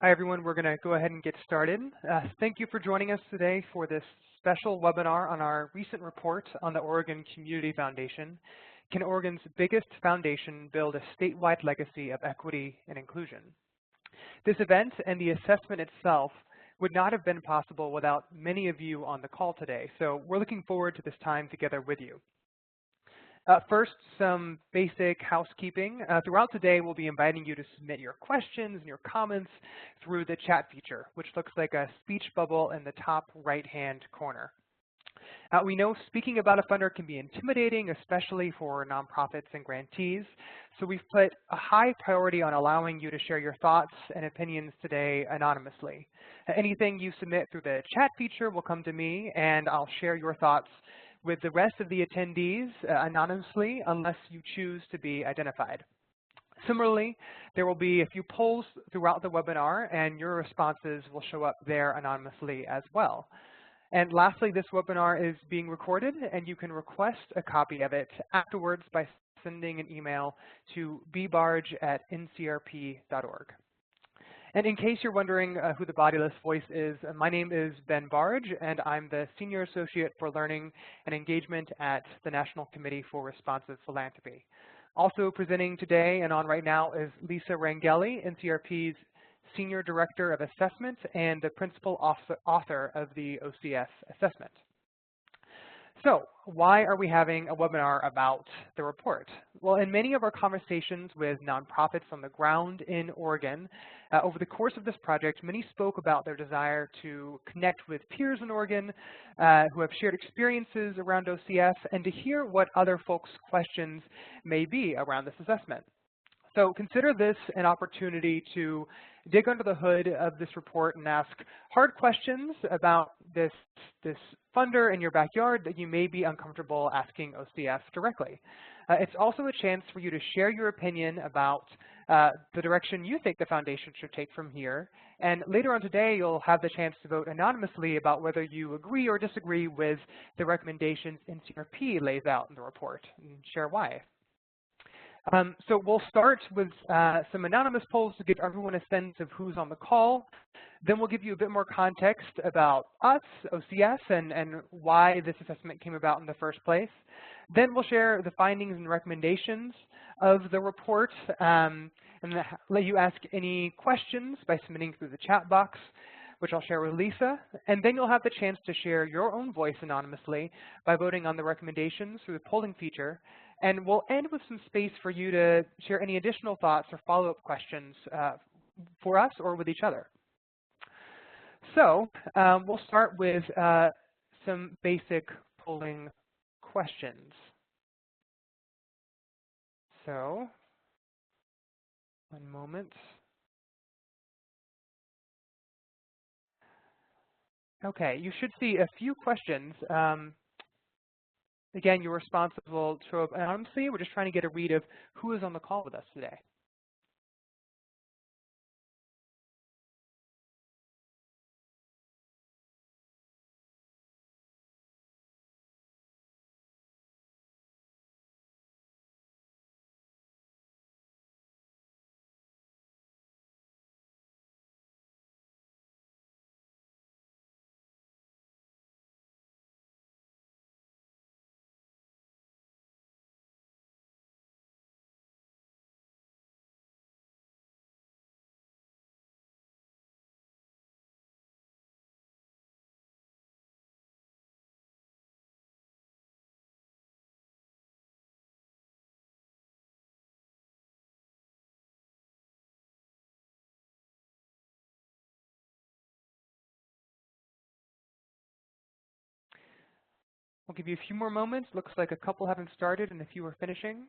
Hi, everyone. We're going to go ahead and get started. Thank you for joining us today for this special webinar on our recent report on the Oregon Community Foundation. Can Oregon's biggest foundation build a statewide legacy of equity and inclusion? This event and the assessment itself would not have been possible without many of you on the call today, so we're looking forward to this time together with you. First, some basic housekeeping. Throughout the day, we'll be inviting you to submit your questions and your comments through the chat feature, which looks like a speech bubble in the top right-hand corner. We know speaking about a funder can be intimidating, especially for nonprofits and grantees, so we've put a high priority on allowing you to share your thoughts and opinions today anonymously. Anything you submit through the chat feature will come to me, and I'll share your thoughts with the rest of the attendees anonymously unless you choose to be identified. Similarly, there will be a few polls throughout the webinar, and your responses will show up there anonymously as well. And lastly, this webinar is being recorded, and you can request a copy of it afterwards by sending an email to bbarge@ncrp.org. And in case you're wondering who the bodiless voice is, my name is Ben Barge, and I'm the Senior Associate for Learning and Engagement at the National Committee for Responsive Philanthropy. Also presenting today and on right now is Lisa Rangeli, NCRP's Senior Director of Assessment and the Principal Author of the OCS assessment. So, why are we having a webinar about the report? Well, in many of our conversations with nonprofits on the ground in Oregon, over the course of this project, many spoke about their desire to connect with peers in Oregon who have shared experiences around OCS and to hear what other folks' questions may be around this assessment. So consider this an opportunity to dig under the hood of this report and ask hard questions about this funder in your backyard that you may be uncomfortable asking OCS directly. It's also a chance for you to share your opinion about the direction you think the foundation should take from here. And later on today, you'll have the chance to vote anonymously about whether you agree or disagree with the recommendations NCRP lays out in the report, and share why. So we'll start with some anonymous polls to give everyone a sense of who's on the call. Then we'll give you a bit more context about us, OCS, and why this assessment came about in the first place. Then we'll share the findings and recommendations of the report and let you ask any questions by submitting through the chat box, which I'll share with Lisa. And then you'll have the chance to share your own voice anonymously by voting on the recommendations through the polling feature. And we'll end with some space for you to share any additional thoughts or follow-up questions for us or with each other. So we'll start with some basic polling questions. So, one moment. Okay, you should see a few questions. Again, your responses will show up anonymously. We're just trying to get a read of who is on the call with us today. We'll give you a few more moments. Looks like a couple haven't started and a few are finishing.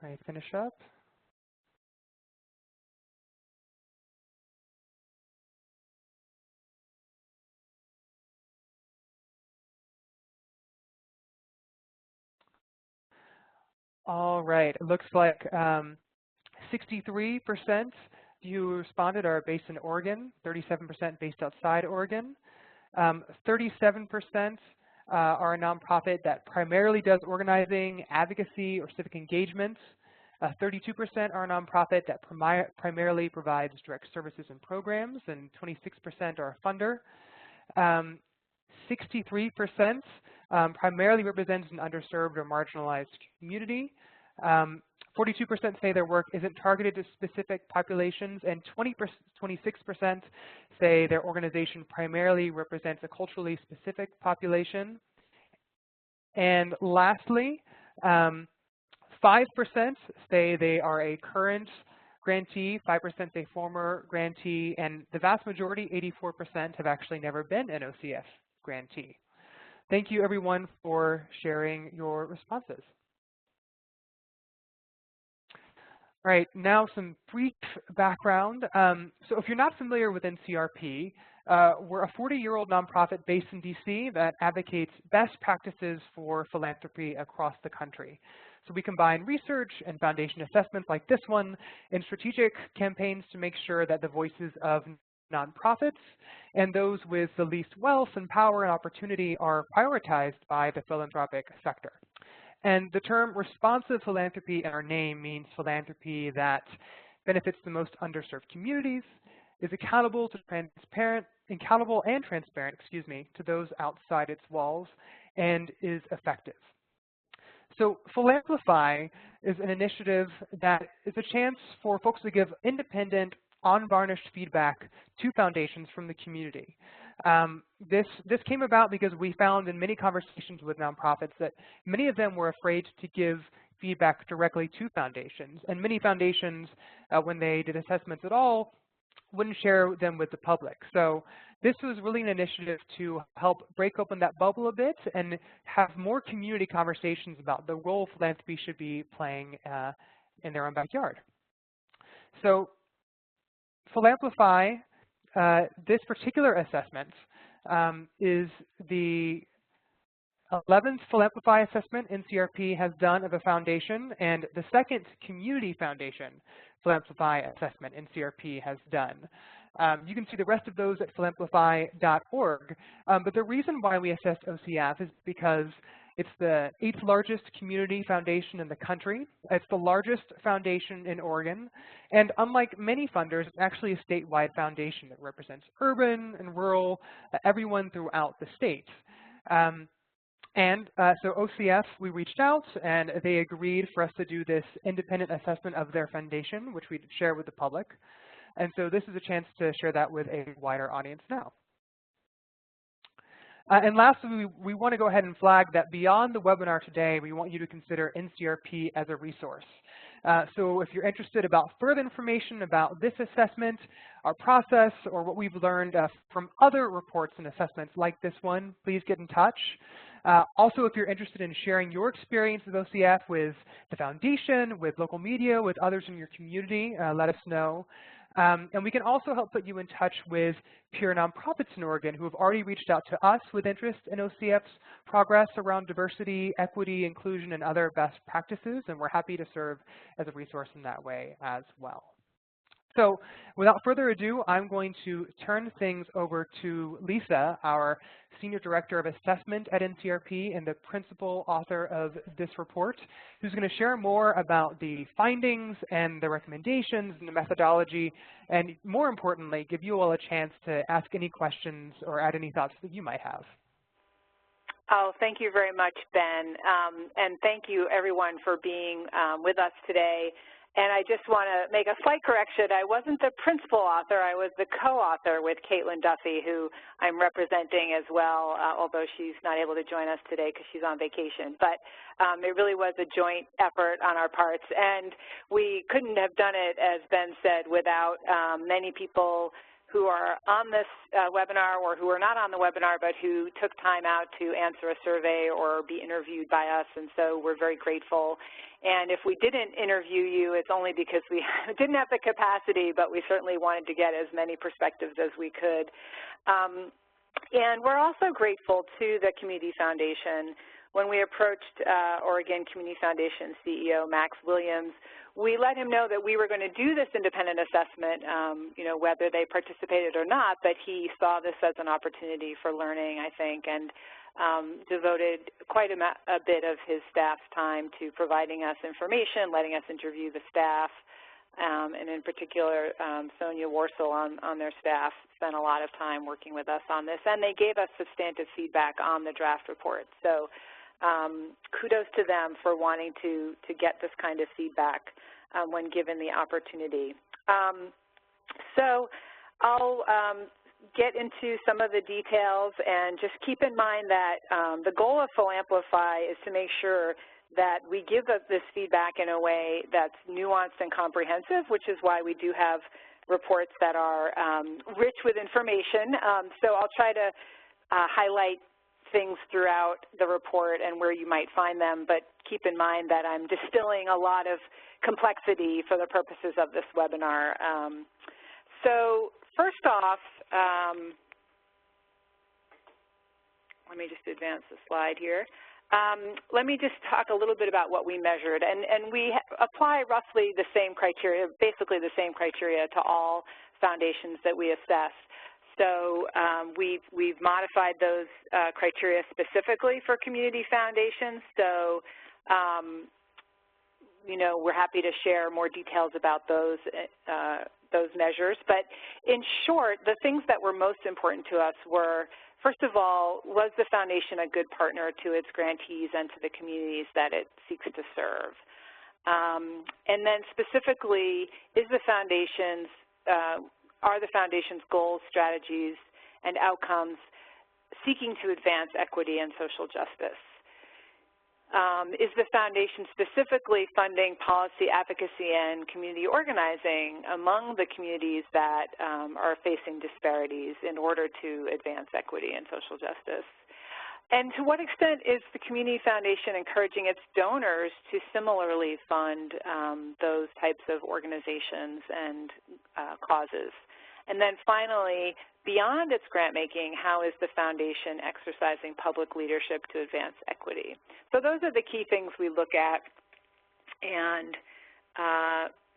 I finish up. All right, it looks like 63% who responded are based in Oregon, 37% based outside Oregon. 37% are a nonprofit that primarily does organizing, advocacy, or civic engagement. 32% are a nonprofit that primarily provides direct services and programs, and 26% are a funder. 63% primarily represents an underserved or marginalized community. 42% say their work isn't targeted to specific populations, and 26% say their organization primarily represents a culturally specific population. And lastly, 5% say they are a current grantee, 5% say former grantee, and the vast majority, 84%, have actually never been an OCF grantee. Thank you, everyone, for sharing your responses. All right, now some brief background. So if you're not familiar with NCRP, we're a 40-year-old nonprofit based in DC that advocates best practices for philanthropy across the country. So we combine research and foundation assessments like this one in strategic campaigns to make sure that the voices of nonprofits and those with the least wealth and power and opportunity are prioritized by the philanthropic sector. And the term responsive philanthropy in our name means philanthropy that benefits the most underserved communities, is accountable and transparent to those outside its walls, and is effective. So Amplify is an initiative that is a chance for folks to give independent, unvarnished feedback to foundations from the community. This came about because we found in many conversations with nonprofits that many of them were afraid to give feedback directly to foundations. And many foundations, when they did assessments at all, wouldn't share them with the public. So this was really an initiative to help break open that bubble a bit and have more community conversations about the role philanthropy should be playing in their own backyard. So Amplify, this particular assessment is the 11th Amplify assessment NCRP has done of a foundation, and the second community foundation Amplify assessment NCRP has done. You can see the rest of those at philamplify.org, but the reason why we assessed OCF is because it's the 8th largest community foundation in the country. It's the largest foundation in Oregon. And unlike many funders, it's actually a statewide foundation that represents urban and rural, everyone throughout the state. So OCF, we reached out, and they agreed for us to do this independent assessment of their foundation, which we'd share with the public. And so this is a chance to share that with a wider audience now. And lastly, we want to go ahead and flag that beyond the webinar today, we want you to consider NCRP as a resource. So if you're interested about further information about this assessment, our process, or what we've learned from other reports and assessments like this one, please get in touch. Also, if you're interested in sharing your experience with OCF with the foundation, with local media, with others in your community, let us know. And we can also help put you in touch with peer nonprofits in Oregon who have already reached out to us with interest in OCF's progress around diversity, equity, inclusion, and other best practices, and we're happy to serve as a resource in that way as well. So without further ado, I'm going to turn things over to Lisa, our Senior Director of Assessment at NCRP and the principal author of this report, who's going to share more about the findings and the recommendations and the methodology, and more importantly, give you all a chance to ask any questions or add any thoughts that you might have. Oh, thank you very much, Ben. And thank you, everyone, for being with us today. And I just want to make a slight correction. I wasn't the principal author. I was the co-author with Caitlin Duffy, who I'm representing as well, although she's not able to join us today because she's on vacation. But it really was a joint effort on our parts. And we couldn't have done it, as Ben said, without many people who are on this webinar or who are not on the webinar but who took time out to answer a survey or be interviewed by us, and so we're very grateful. And if we didn't interview you, it's only because we didn't have the capacity, but we certainly wanted to get as many perspectives as we could. And we're also grateful to the Community Foundation. When we approached Oregon Community Foundation CEO Max Williams, we let him know that we were going to do this independent assessment, whether they participated or not, but he saw this as an opportunity for learning, I think, and devoted quite a bit of his staff's time to providing us information, letting us interview the staff, and in particular, Sonia Warsaw on their staff spent a lot of time working with us on this, and they gave us substantive feedback on the draft report. So kudos to them for wanting to get this kind of feedback when given the opportunity. So I'll get into some of the details, and just keep in mind that the goal of Amplify is to make sure that we give this feedback in a way that's nuanced and comprehensive, which is why we do have reports that are rich with information. So I'll try to highlight things throughout the report and where you might find them, but keep in mind that I'm distilling a lot of complexity for the purposes of this webinar. So first off, let me just advance the slide here. Let me just talk a little bit about what we measured, and we apply roughly the same criteria, basically the same criteria to all foundations that we assess. So we've modified those criteria specifically for community foundations. So we're happy to share more details about those measures. But in short, the things that were most important to us were, first of all, was the foundation a good partner to its grantees and to the communities that it seeks to serve? And then specifically, are the foundation's goals, strategies, and outcomes seeking to advance equity and social justice? Is the foundation specifically funding policy advocacy and community organizing among the communities that are facing disparities in order to advance equity and social justice? And to what extent is the Community Foundation encouraging its donors to similarly fund those types of organizations and causes? And then finally, beyond its grant making, how is the foundation exercising public leadership to advance equity? So those are the key things we look at. And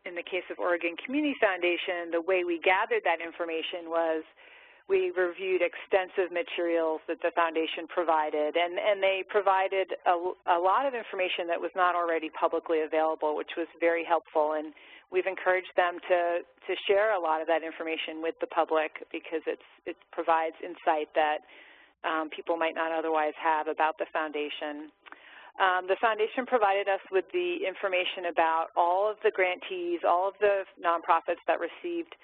in the case of Oregon Community Foundation, the way we gathered that information was we reviewed extensive materials that the foundation provided, and they provided a lot of information that was not already publicly available, which was very helpful. And we've encouraged them to share a lot of that information with the public because it provides insight that people might not otherwise have about the foundation. The foundation provided us with the information about all of the grantees, all of the nonprofits that received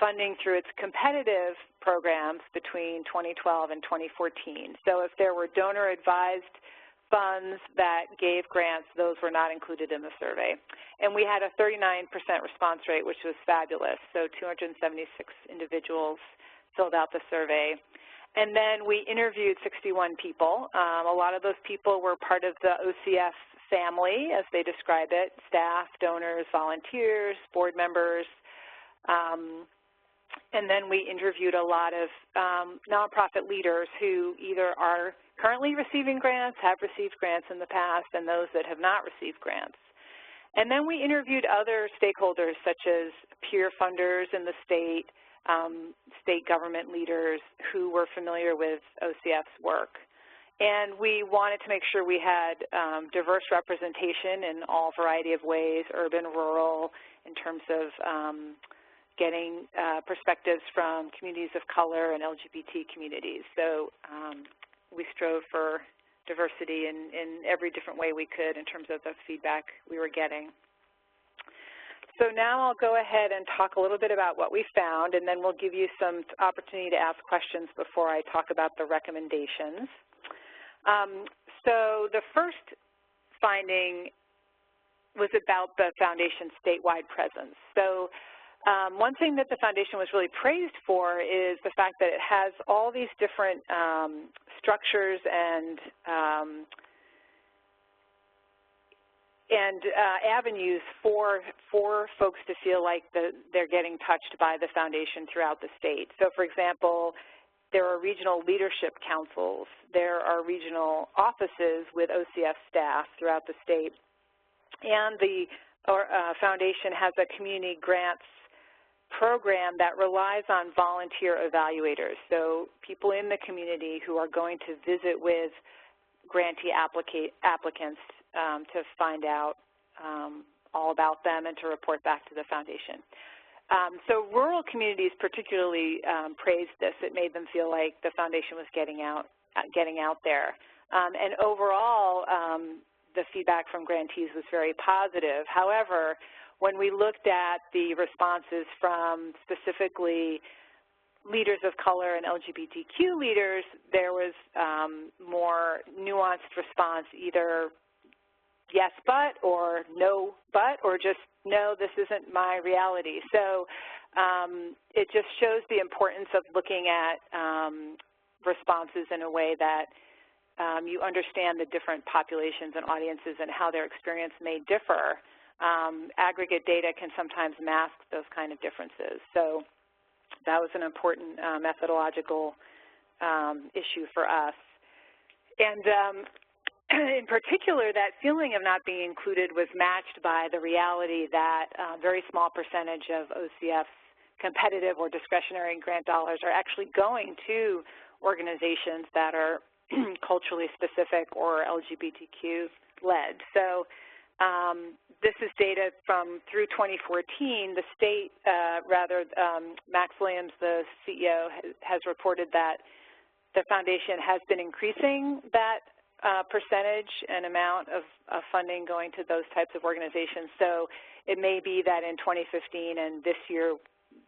funding through its competitive programs between 2012 and 2014. So if there were donor-advised funds that gave grants, those were not included in the survey. And we had a 39% response rate, which was fabulous. So 276 individuals filled out the survey. And then we interviewed 61 people. A lot of those people were part of the OCF family, as they describe it, staff, donors, volunteers, board members. And then we interviewed a lot of nonprofit leaders who either are currently receiving grants, have received grants in the past, and those that have not received grants. And then we interviewed other stakeholders such as peer funders in the state, state government leaders who were familiar with OCF's work. And we wanted to make sure we had diverse representation in all variety of ways, urban, rural, in terms of getting perspectives from communities of color and LGBT communities. So we strove for diversity in every different way we could in terms of the feedback we were getting. So now I'll go ahead and talk a little bit about what we found, and then we'll give you some opportunity to ask questions before I talk about the recommendations. So the first finding was about the foundation's statewide presence. So One thing that the foundation was really praised for is the fact that it has all these different structures and avenues for folks to feel like they're getting touched by the foundation throughout the state. So, for example, there are regional leadership councils. There are regional offices with OCF staff throughout the state. And the foundation has a community grants program that relies on volunteer evaluators. So people in the community who are going to visit with grantee applicants to find out all about them and to report back to the foundation. So rural communities particularly praised this. It made them feel like the foundation was getting out there. And overall, the feedback from grantees was very positive. However, when we looked at the responses from specifically leaders of color and LGBTQ leaders, there was more nuanced response, either yes but, or no but, or just no, this isn't my reality. So it just shows the importance of looking at responses in a way that you understand the different populations and audiences and how their experience may differ. Aggregate data can sometimes mask those kind of differences. So that was an important methodological issue for us. And in particular, that feeling of not being included was matched by the reality that a very small percentage of OCF's competitive or discretionary grant dollars are actually going to organizations that are culturally specific or LGBTQ led. So this is data from through 2014. The state, Max Williams, the CEO, has reported that the foundation has been increasing that percentage and amount of funding going to those types of organizations. So it may be that in 2015 and this year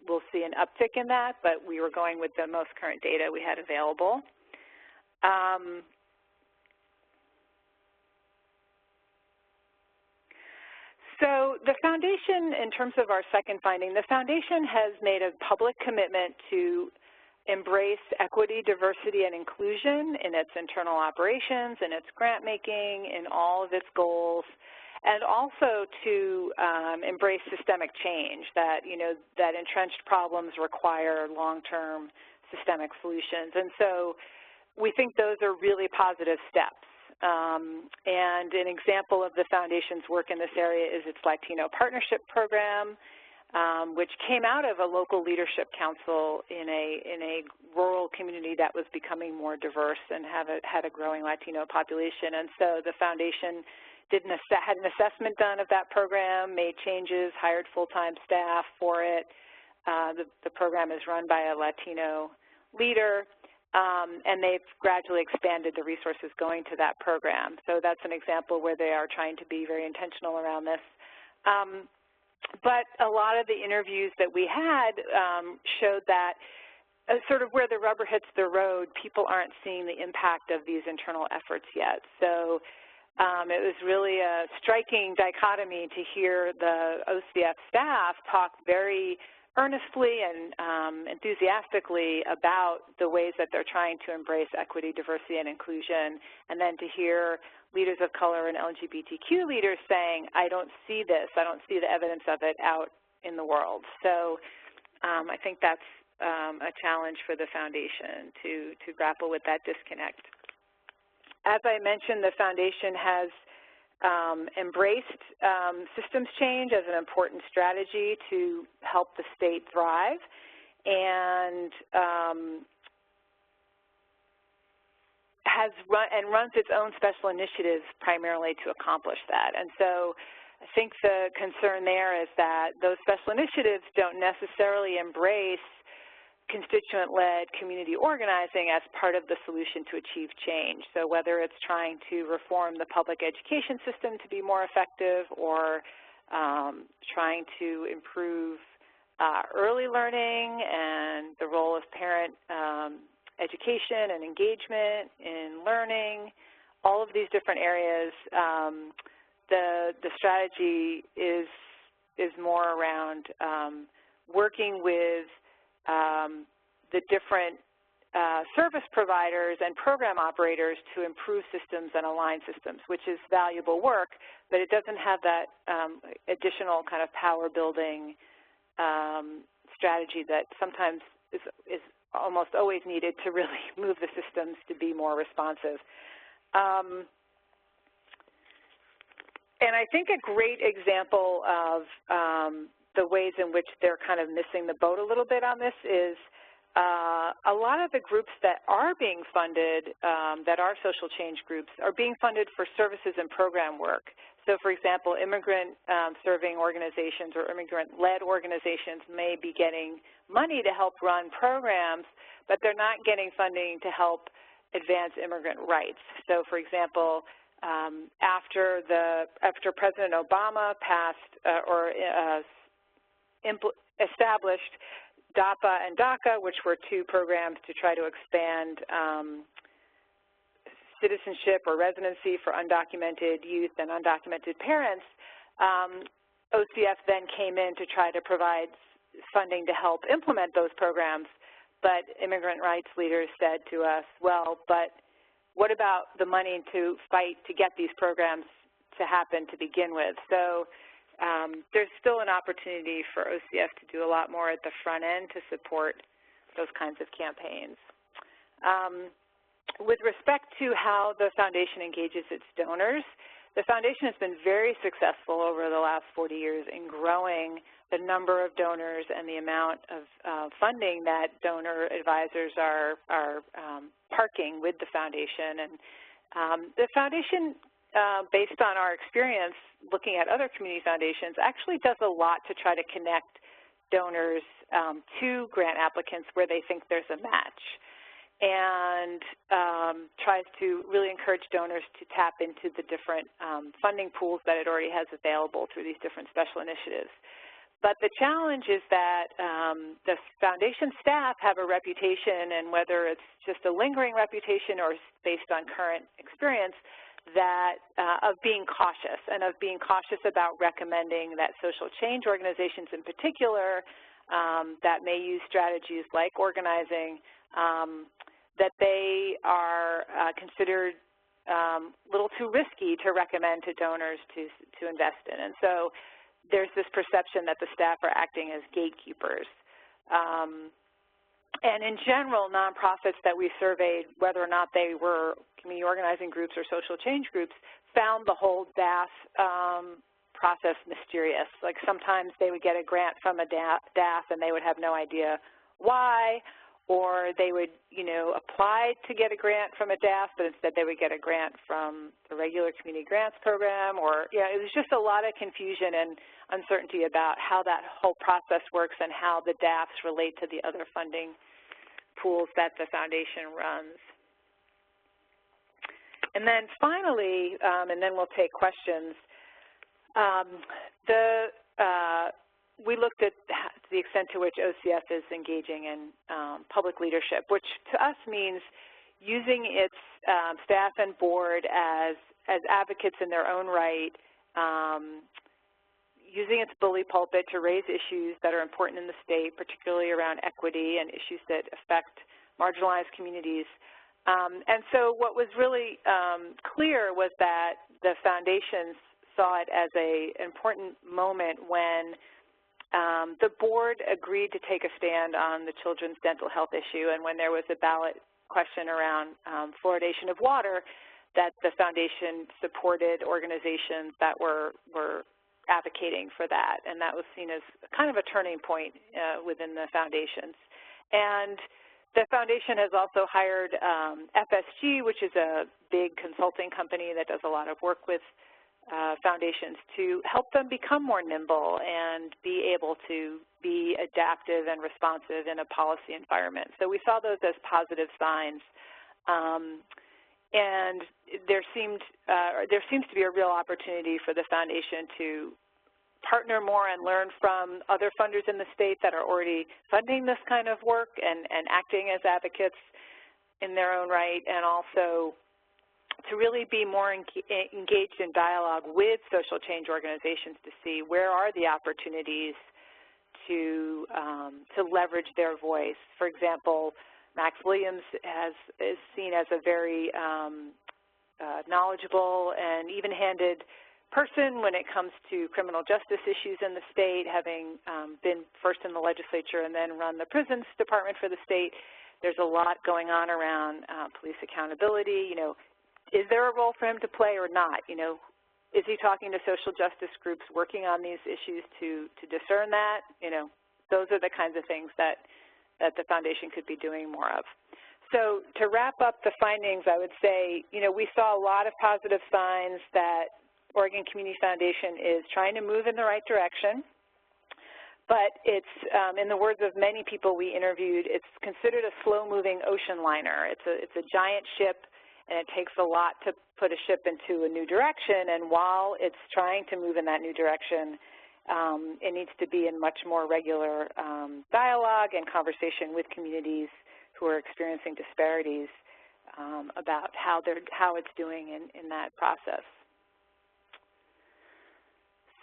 we'll see an uptick in that, but we were going with the most current data we had available. So the foundation, in terms of our second finding, the foundation has made a public commitment to embrace equity, diversity, and inclusion in its internal operations, in its grant making, in all of its goals, and also to embrace systemic change, that, that entrenched problems require long-term systemic solutions. And so we think those are really positive steps. And an example of the foundation's work in this area is its Latino Partnership Program, which came out of a local leadership council in a rural community that was becoming more diverse and had a growing Latino population. And so the foundation had an assessment done of that program, made changes, hired full-time staff for it. The program is run by a Latino leader, and they've gradually expanded the resources going to that program. So that's an example where they are trying to be very intentional around this. But a lot of the interviews that we had showed that sort of where the rubber hits the road, people aren't seeing the impact of these internal efforts yet. So it was really a striking dichotomy to hear the OCF staff talk very earnestly and enthusiastically about the ways that they're trying to embrace equity, diversity, and inclusion, and then to hear leaders of color and LGBTQ leaders saying, I don't see this, I don't see the evidence of it out in the world. So I think that's a challenge for the foundation to grapple with that disconnect. As I mentioned, the foundation has embraced systems change as an important strategy to help the state thrive, and runs its own special initiatives primarily to accomplish that. And so I think the concern there is that those special initiatives don't necessarily embrace constituent-led community organizing as part of the solution to achieve change. So whether it's trying to reform the public education system to be more effective, or trying to improve early learning and the role of parent education and engagement in learning, all of these different areas, the strategy is more around working with the different service providers and program operators to improve systems and align systems, which is valuable work, but it doesn't have that additional kind of power building strategy that sometimes is almost always needed to really move the systems to be more responsive. And I think a great example of the ways in which they're kind of missing the boat a little bit on this is a lot of the groups that are being funded, that are social change groups, are being funded for services and program work. So, for example, immigrant-serving organizations or immigrant-led organizations may be getting money to help run programs, but they're not getting funding to help advance immigrant rights. So, for example, after President Obama passed established DAPA and DACA, which were two programs to try to expand citizenship or residency for undocumented youth and undocumented parents, OCF then came in to try to provide funding to help implement those programs, but immigrant rights leaders said to us, well, but what about the money to fight to get these programs to happen to begin with? So there's still an opportunity for OCF to do a lot more at the front end to support those kinds of campaigns. With respect to how the foundation engages its donors, the foundation has been very successful over the last 40 years in growing the number of donors and the amount of funding that donor advisors are parking with the foundation. And the foundation, based on our experience looking at other community foundations, actually does a lot to try to connect donors to grant applicants where they think there's a match, and tries to really encourage donors to tap into the different funding pools that it already has available through these different special initiatives. But the challenge is that the foundation staff have a reputation, and whether it's just a lingering reputation or based on current experience, that of being cautious and of being cautious about recommending that social change organizations in particular that may use strategies like organizing, that they are considered a little too risky to recommend to donors to invest in. And so there's this perception that the staff are acting as gatekeepers. And in general, nonprofits that we surveyed, whether or not they were community organizing groups or social change groups, found the whole DAF process mysterious. Like sometimes they would get a grant from a DAF and they would have no idea why, or they would, apply to get a grant from a DAF, but instead they would get a grant from the regular community grants program, or, it was just a lot of confusion and uncertainty about how that whole process works and how the DAFs relate to the other funding pools that the foundation runs. And then finally, and then we'll take questions, we looked at the extent to which OCF is engaging in public leadership, which to us means using its staff and board as advocates in their own right, using its bully pulpit to raise issues that are important in the state, particularly around equity and issues that affect marginalized communities. And so what was really clear was that the foundations saw it as an important moment when the board agreed to take a stand on the children's dental health issue, and when there was a ballot question around fluoridation of water, that the foundation supported organizations that were advocating for that, and that was seen as kind of a turning point within the foundations. And the foundation has also hired FSG, which is a big consulting company that does a lot of work with foundations, to help them become more nimble and be able to be adaptive and responsive in a policy environment. So we saw those as positive signs. And there seems to be a real opportunity for the foundation to partner more and learn from other funders in the state that are already funding this kind of work and acting as advocates in their own right, and also to really be more engaged in dialogue with social change organizations to see where are the opportunities to leverage their voice. For example, Max Williams is seen as a very knowledgeable and even-handed person when it comes to criminal justice issues in the state, having been first in the legislature and then run the prisons department for the state. There's a lot going on around police accountability. You know, is there a role for him to play or not? You know, is he talking to social justice groups working on these issues to discern that? You know, those are the kinds of things that the foundation could be doing more of. So to wrap up the findings, I would say, you know, we saw a lot of positive signs that Oregon Community Foundation is trying to move in the right direction, but it's, in the words of many people we interviewed, it's considered a slow-moving ocean liner. It's a giant ship, and it takes a lot to put a ship into a new direction, and while it's trying to move in that new direction, it needs to be in much more regular dialogue and conversation with communities who are experiencing disparities about how it's doing in that process.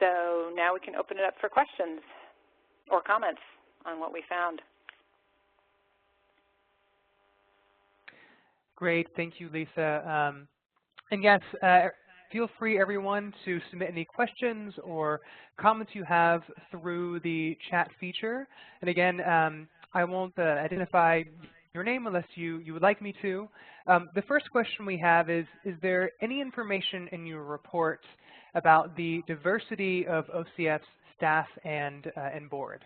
So now we can open it up for questions or comments on what we found. Great, thank you, Lisa. And yes, feel free, everyone, to submit any questions or comments you have through the chat feature. And again, I won't identify your name unless you would like me to. The first question we have is there any information in your report about the diversity of OCF's staff and board?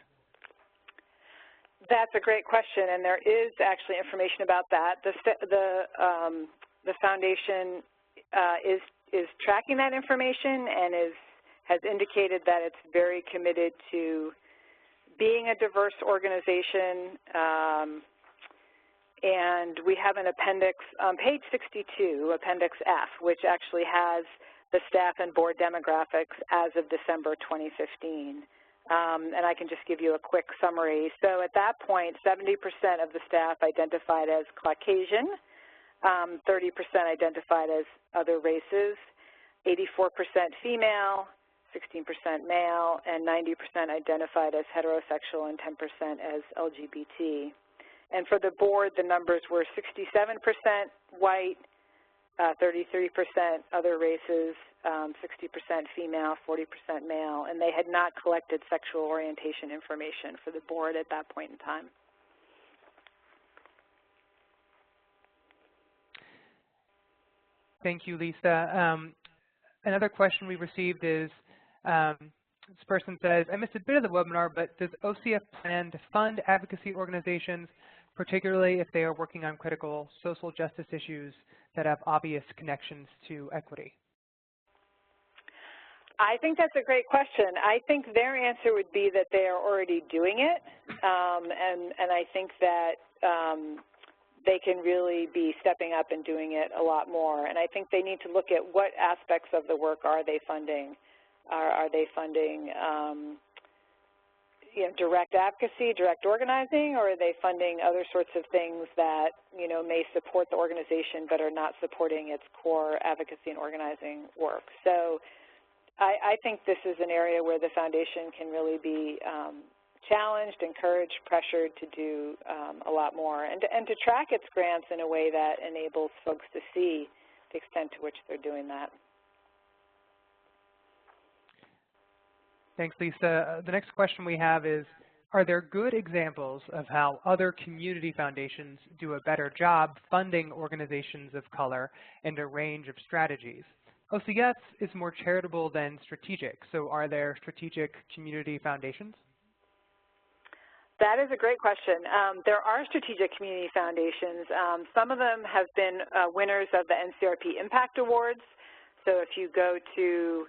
That's a great question, and there is actually information about that. The foundation is tracking that information and has indicated that it's very committed to being a diverse organization. And we have an appendix on page 62, Appendix F, which actually has the staff and board demographics as of December 2015. And I can just give you a quick summary. So at that point, 70% of the staff identified as Caucasian, 30% identified as other races, 84% female, 16% male, and 90% identified as heterosexual and 10% as LGBT. And for the board, the numbers were 67% white, 33% other races, 60% female, 40% male, and they had not collected sexual orientation information for the board at that point in time. Thank you, Lisa. Another question we received is, this person says, I missed a bit of the webinar, but does OCF plan to fund advocacy organizations, particularly if they are working on critical social justice issues that have obvious connections to equity? I think that's a great question. I think their answer would be that they are already doing it, and I think that they can really be stepping up and doing it a lot more. And I think they need to look at what aspects of the work are they funding. Are they funding direct advocacy, direct organizing, or are they funding other sorts of things that may support the organization but are not supporting its core advocacy and organizing work? So I think this is an area where the foundation can really be challenged, encouraged, pressured to do a lot more, and to track its grants in a way that enables folks to see the extent to which they're doing that. Thanks, Lisa. The next question we have is, are there good examples of how other community foundations do a better job funding organizations of color and a range of strategies? OCF is more charitable than strategic, so are there strategic community foundations? That is a great question. There are strategic community foundations. Some of them have been winners of the NCRP Impact Awards. So if you go to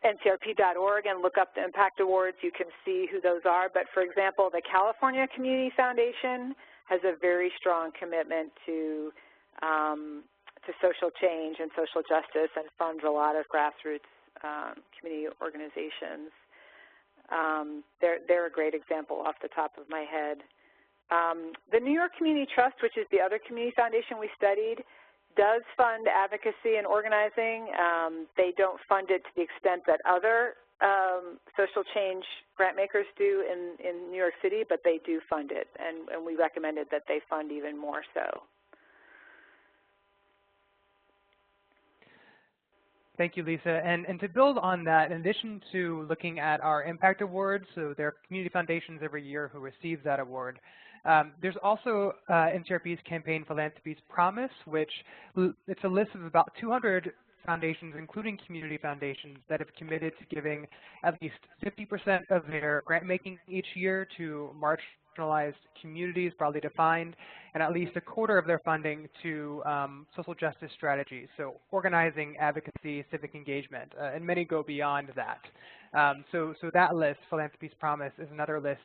NCRP.org and look up the Impact Awards, you can see who those are. But for example, the California Community Foundation has a very strong commitment to social change and social justice and funds a lot of grassroots community organizations. They're a great example off the top of my head. The New York Community Trust, which is the other community foundation we studied, does fund advocacy and organizing. They don't fund it to the extent that other social change grant makers do in New York City, but they do fund it, and we recommended that they fund even more so. Thank you, Lisa. And to build on that, in addition to looking at our impact awards, so there are community foundations every year who receive that award, there's also NCRP's Campaign Philanthropy's Promise, which it's a list of about 200 foundations, including community foundations, that have committed to giving at least 50% of their grant making each year to marginalized communities, broadly defined, and at least a quarter of their funding to social justice strategies, so organizing, advocacy, civic engagement, and many go beyond that. So that list, Philanthropy's Promise, is another list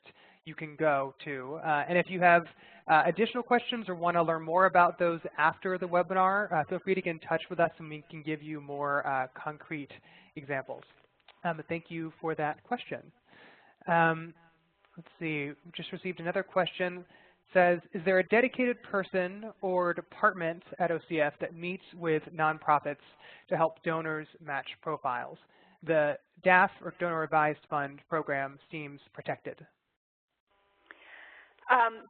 you can go to. And if you have additional questions or want to learn more about those after the webinar, feel free to get in touch with us and we can give you more concrete examples. But thank you for that question. Let's see, we just received another question. It says, is there a dedicated person or department at OCF that meets with nonprofits to help donors match profiles? The DAF, or Donor Advised Fund program, seems protected.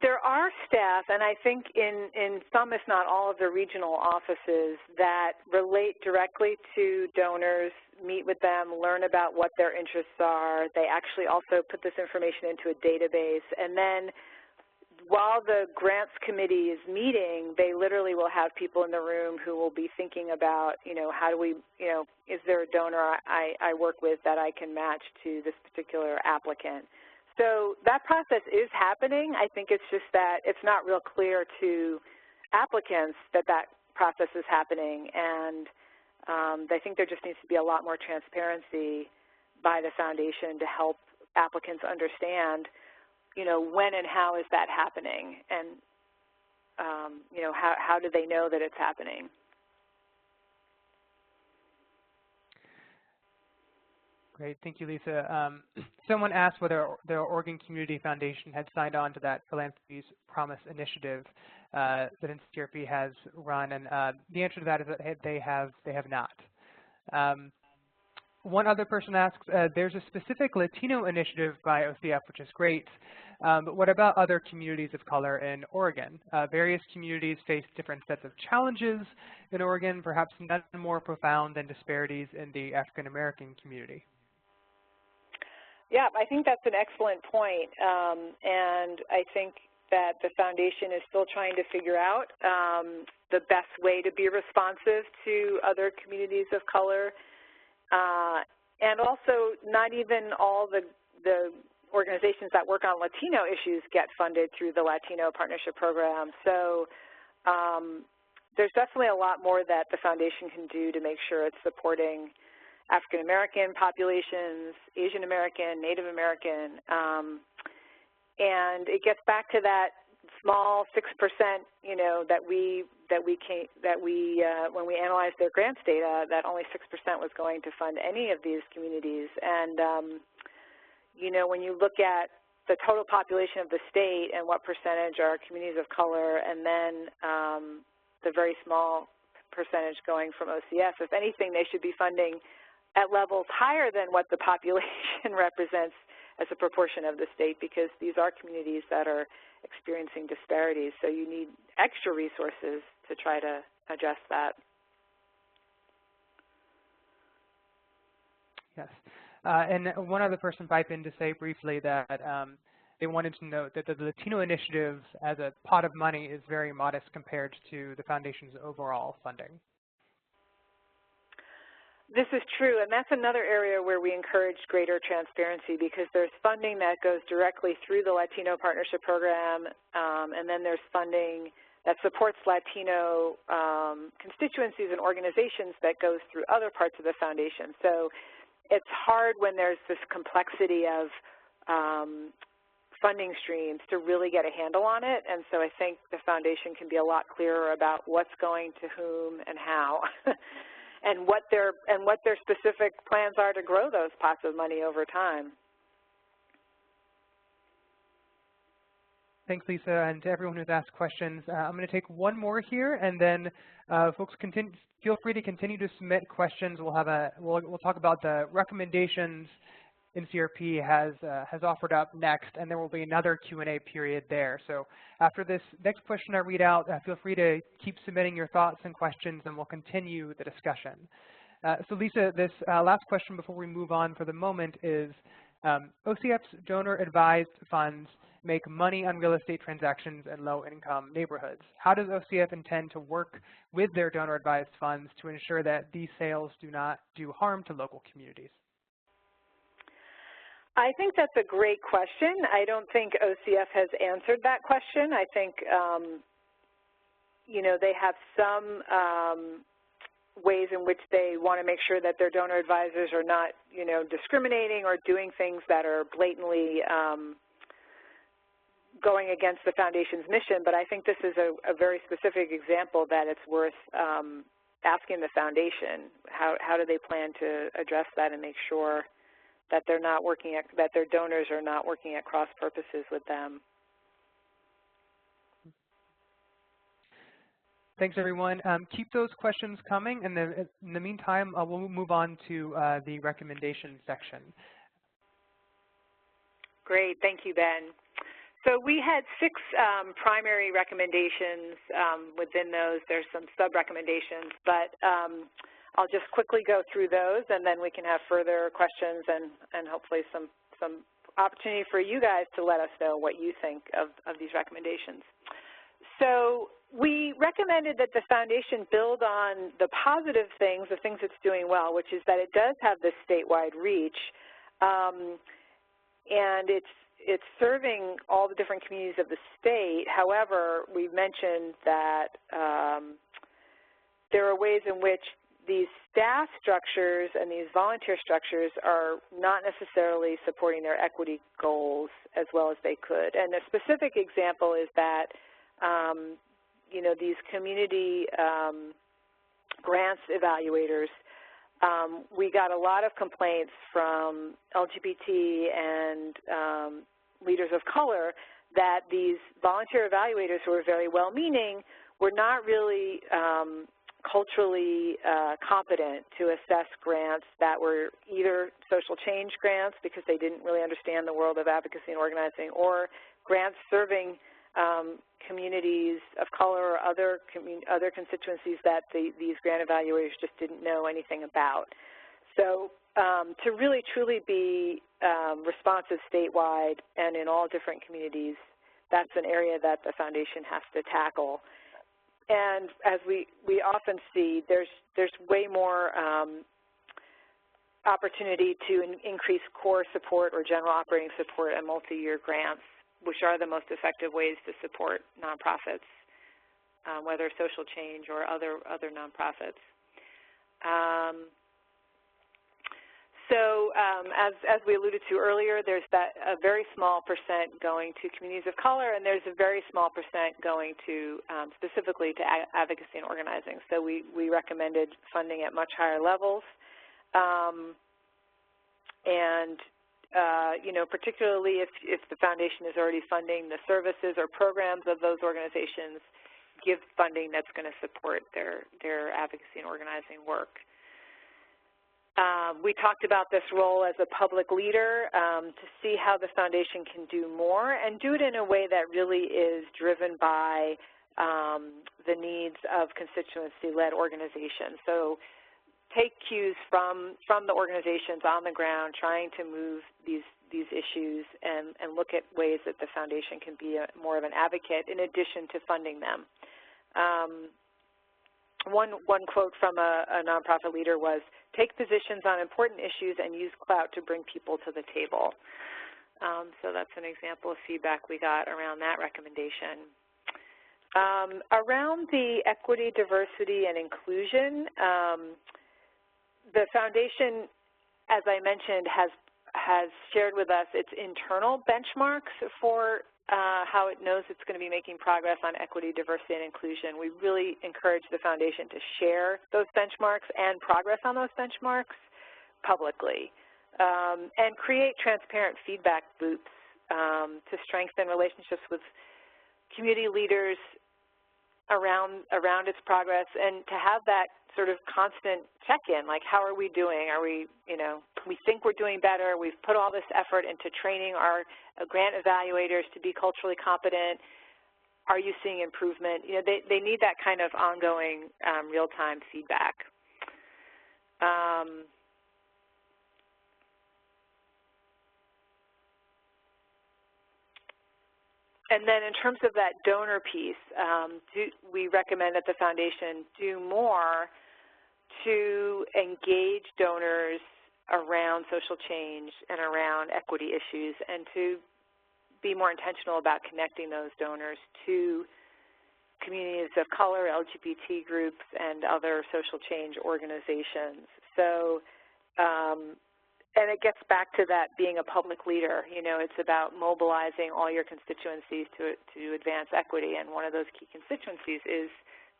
There are staff, and I think in some, if not all, of the regional offices that relate directly to donors, meet with them, learn about what their interests are. They actually also put this information into a database. And then while the grants committee is meeting, they literally will have people in the room who will be thinking about, how do we, is there a donor I work with that I can match to this particular applicant? So that process is happening. I think it's just that it's not real clear to applicants that that process is happening, and I think there just needs to be a lot more transparency by the foundation to help applicants understand, when and how is that happening, and how do they know that it's happening. Great, thank you, Lisa. Someone asked whether the Oregon Community Foundation had signed on to that Philanthropy's Promise initiative that NCRP has run, and the answer to that is that they have not. One other person asks, there's a specific Latino initiative by OCF, which is great, but what about other communities of color in Oregon? Various communities face different sets of challenges in Oregon, perhaps none more profound than disparities in the African American community. Yeah, I think that's an excellent point, and I think that the foundation is still trying to figure out the best way to be responsive to other communities of color, and also not even all the organizations that work on Latino issues get funded through the Latino Partnership Program. So there's definitely a lot more that the foundation can do to make sure it's supporting African American populations, Asian American, Native American, and it gets back to that small 6%, that we when we analyzed their grants data, that only 6% was going to fund any of these communities. And when you look at the total population of the state and what percentage are communities of color, and then the very small percentage going from OCF, if anything, they should be funding at levels higher than what the population represents as a proportion of the state, because these are communities that are experiencing disparities. So you need extra resources to try to address that. Yes. And one other person piped in to say briefly that they wanted to note that the Latino initiative as a pot of money is very modest compared to the foundation's overall funding. This is true, and that's another area where we encourage greater transparency, because there's funding that goes directly through the Latino Partnership Program, and then there's funding that supports Latino constituencies and organizations that goes through other parts of the foundation. So it's hard when there's this complexity of funding streams to really get a handle on it, and so I think the foundation can be a lot clearer about what's going to whom and how. And what their specific plans are to grow those pots of money over time. Thanks, Lisa, and to everyone who's asked questions. I'm going to take one more here, and then folks feel free to continue to submit questions. We'll talk about the recommendations NCRP has offered up next, and there will be another Q&A period there. So after this next question I read out, feel free to keep submitting your thoughts and questions, and we'll continue the discussion. So Lisa, this last question before we move on for the moment is, OCF's donor-advised funds make money on real estate transactions in low-income neighborhoods. How does OCF intend to work with their donor-advised funds to ensure that these sales do not do harm to local communities? I think that's a great question. I don't think OCF has answered that question. I think, you know, they have some ways in which they want to make sure that their donor advisors are not, you know, discriminating or doing things that are blatantly going against the foundation's mission. But I think this is a very specific example that it's worth asking the foundation. How do they plan to address that and make sure that they're not working at, that their donors are not working at cross purposes with them? Thanks, everyone. Keep those questions coming, and then in the meantime, we'll move on to the recommendation section. Great, thank you, Ben. So we had 6 primary recommendations. Within those, there's some sub-recommendations, but I'll just quickly go through those, and then we can have further questions and hopefully some opportunity for you guys to let us know what you think of these recommendations. So we recommended that the foundation build on the positive things, the things it's doing well, which is that it does have this statewide reach, and it's serving all the different communities of the state. However, we mentioned that there are ways in which these staff structures and these volunteer structures are not necessarily supporting their equity goals as well as they could. And a specific example is that you know, these community grants evaluators, we got a lot of complaints from LGBT and leaders of color that these volunteer evaluators who were very well-meaning were not really culturally competent to assess grants that were either social change grants because they didn't really understand the world of advocacy and organizing, or grants serving communities of color or other constituencies that these grant evaluators just didn't know anything about. So to really truly be responsive statewide and in all different communities, that's an area that the foundation has to tackle. And as we often see, there's way more opportunity to increase core support or general operating support and multi-year grants, which are the most effective ways to support nonprofits, whether social change or other nonprofits. So as we alluded to earlier, there's a very small percent going to communities of color, and there's a very small percent going to specifically to advocacy and organizing. So we recommended funding at much higher levels. You know, particularly if the foundation is already funding the services or programs of those organizations, give funding that's going to support their advocacy and organizing work. We talked about this role as a public leader to see how the foundation can do more and do it in a way that really is driven by the needs of constituency-led organizations. So take cues from the organizations on the ground trying to move these issues and look at ways that the foundation can be more of an advocate in addition to funding them. One quote from a nonprofit leader was, "Take positions on important issues and use clout to bring people to the table." So that's an example of feedback we got around that recommendation. Around the equity, diversity, and inclusion, the foundation, as I mentioned, has shared with us its internal benchmarks for how it knows it's going to be making progress on equity, diversity, and inclusion. We really encourage the foundation to share those benchmarks and progress on those benchmarks publicly, and create transparent feedback loops to strengthen relationships with community leaders around its progress, and to have that sort of constant check-in, like how are we doing? Are we, you know, we think we're doing better. We've put all this effort into training our grant evaluators to be culturally competent. Are you seeing improvement? You know, they need that kind of ongoing real-time feedback. And then in terms of that donor piece, we recommend that the foundation do more to engage donors around social change and around equity issues, and to be more intentional about connecting those donors to communities of color, LGBT groups, and other social change organizations. So, and it gets back to that being a public leader. You know, it's about mobilizing all your constituencies to advance equity, and one of those key constituencies is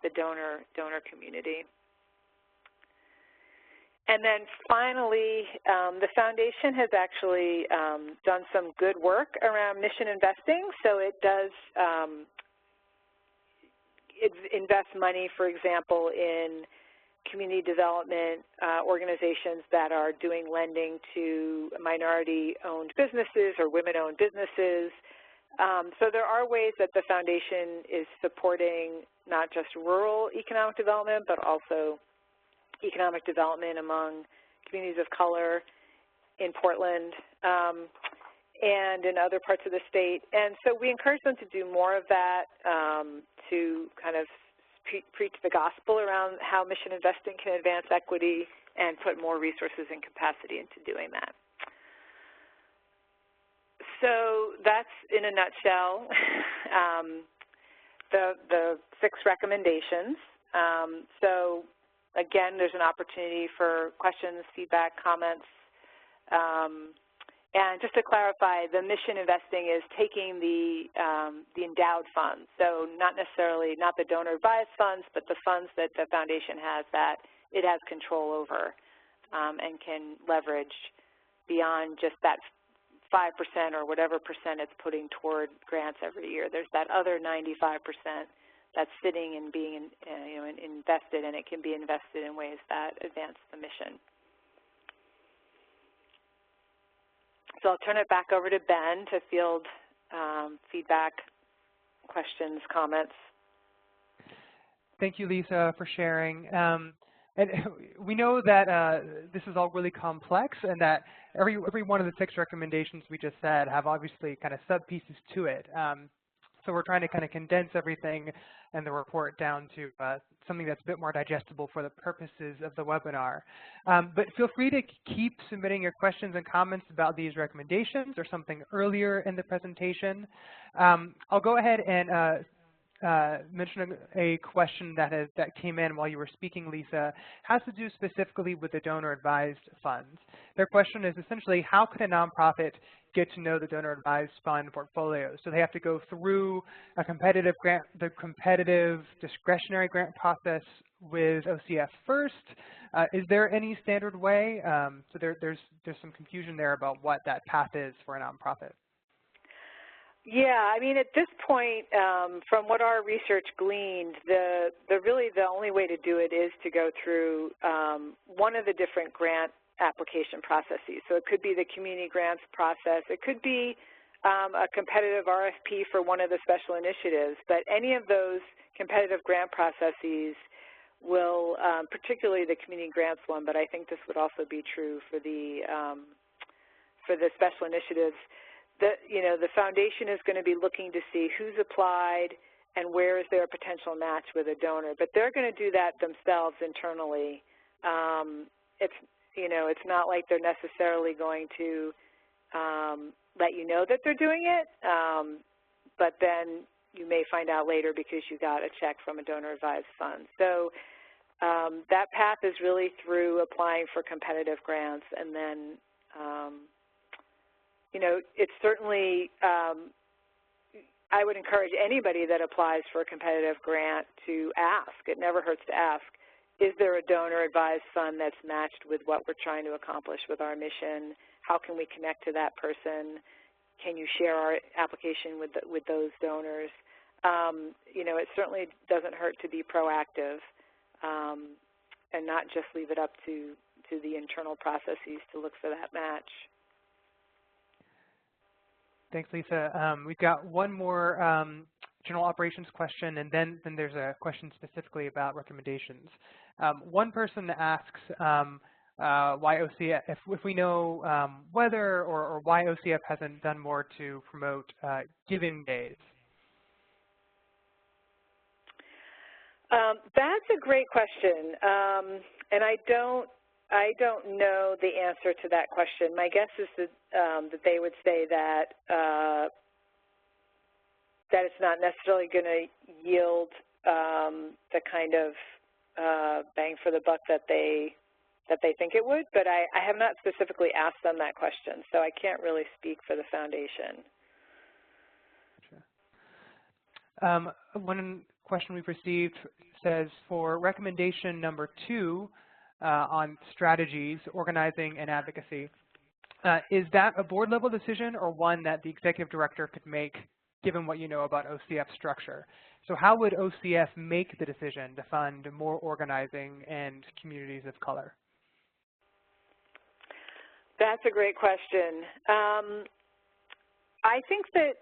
the donor community. And then finally, the foundation has actually done some good work around mission investing. So it does invest money, for example, in community development organizations that are doing lending to minority-owned businesses or women-owned businesses. So there are ways that the foundation is supporting not just rural economic development, but also economic development among communities of color in Portland and in other parts of the state. And so we encourage them to do more of that, to kind of preach the gospel around how mission investing can advance equity and put more resources and capacity into doing that. So that's, in a nutshell, the 6 recommendations. So again, there's an opportunity for questions, feedback, comments. And just to clarify, the mission investing is taking the endowed funds. So not necessarily, not the donor-advised funds, but the funds that the foundation has that it has control over and can leverage beyond just that 5% or whatever percent it's putting toward grants every year. There's that other 95% that's sitting and being invested, and it can be invested in ways that advance the mission. So I'll turn it back over to Ben to field feedback, questions, comments. Thank you, Lisa, for sharing. And we know that this is all really complex, and that every one of the 6 recommendations we just said have obviously kind of sub-pieces to it. So we're trying to kind of condense everything and the report down to something that's a bit more digestible for the purposes of the webinar. But feel free to keep submitting your questions and comments about these recommendations or something earlier in the presentation. I'll go ahead and mention a question that came in while you were speaking, Lisa. Has to do specifically with the donor-advised funds. Their question is essentially, how can a nonprofit get to know the donor-advised fund portfolio? So they have to go through a competitive grant, the competitive discretionary grant process with OCF first. Is there any standard way? So there's some confusion there about what that path is for a nonprofit. Yeah, I mean, at this point, from what our research gleaned, really the only way to do it is to go through one of the different grant application processes. So it could be the community grants process. It could be a competitive RFP for one of the special initiatives. But any of those competitive grant processes will, particularly the community grants one, but I think this would also be true for the special initiatives. The foundation is going to be looking to see who's applied and where is there a potential match with a donor. But they're going to do that themselves internally. It's not like they're necessarily going to let you know that they're doing it, but then you may find out later because you got a check from a donor-advised fund. So that path is really through applying for competitive grants, and then it's certainly, I would encourage anybody that applies for a competitive grant to ask. It never hurts to ask, is there a donor-advised fund that's matched with what we're trying to accomplish with our mission? How can we connect to that person? Can you share our application with those donors? It certainly doesn't hurt to be proactive and not just leave it up to into the internal processes to look for that match. Thanks, Lisa. We've got one more general operations question, and then there's a question specifically about recommendations. One person asks why OCF, if we know whether or why OCF hasn't done more to promote giving days. That's a great question, and I don't know the answer to that question. My guess is that they would say that that it's not necessarily going to yield the kind of bang for the buck that they think it would. But I have not specifically asked them that question, so I can't really speak for the foundation. Sure. One question we've received says, for recommendation number 2 on strategies, organizing, and advocacy, is that a board level decision or one that the executive director could make given what you know about OCF structure? So how would OCF make the decision to fund more organizing and communities of color? That's a great question. I think that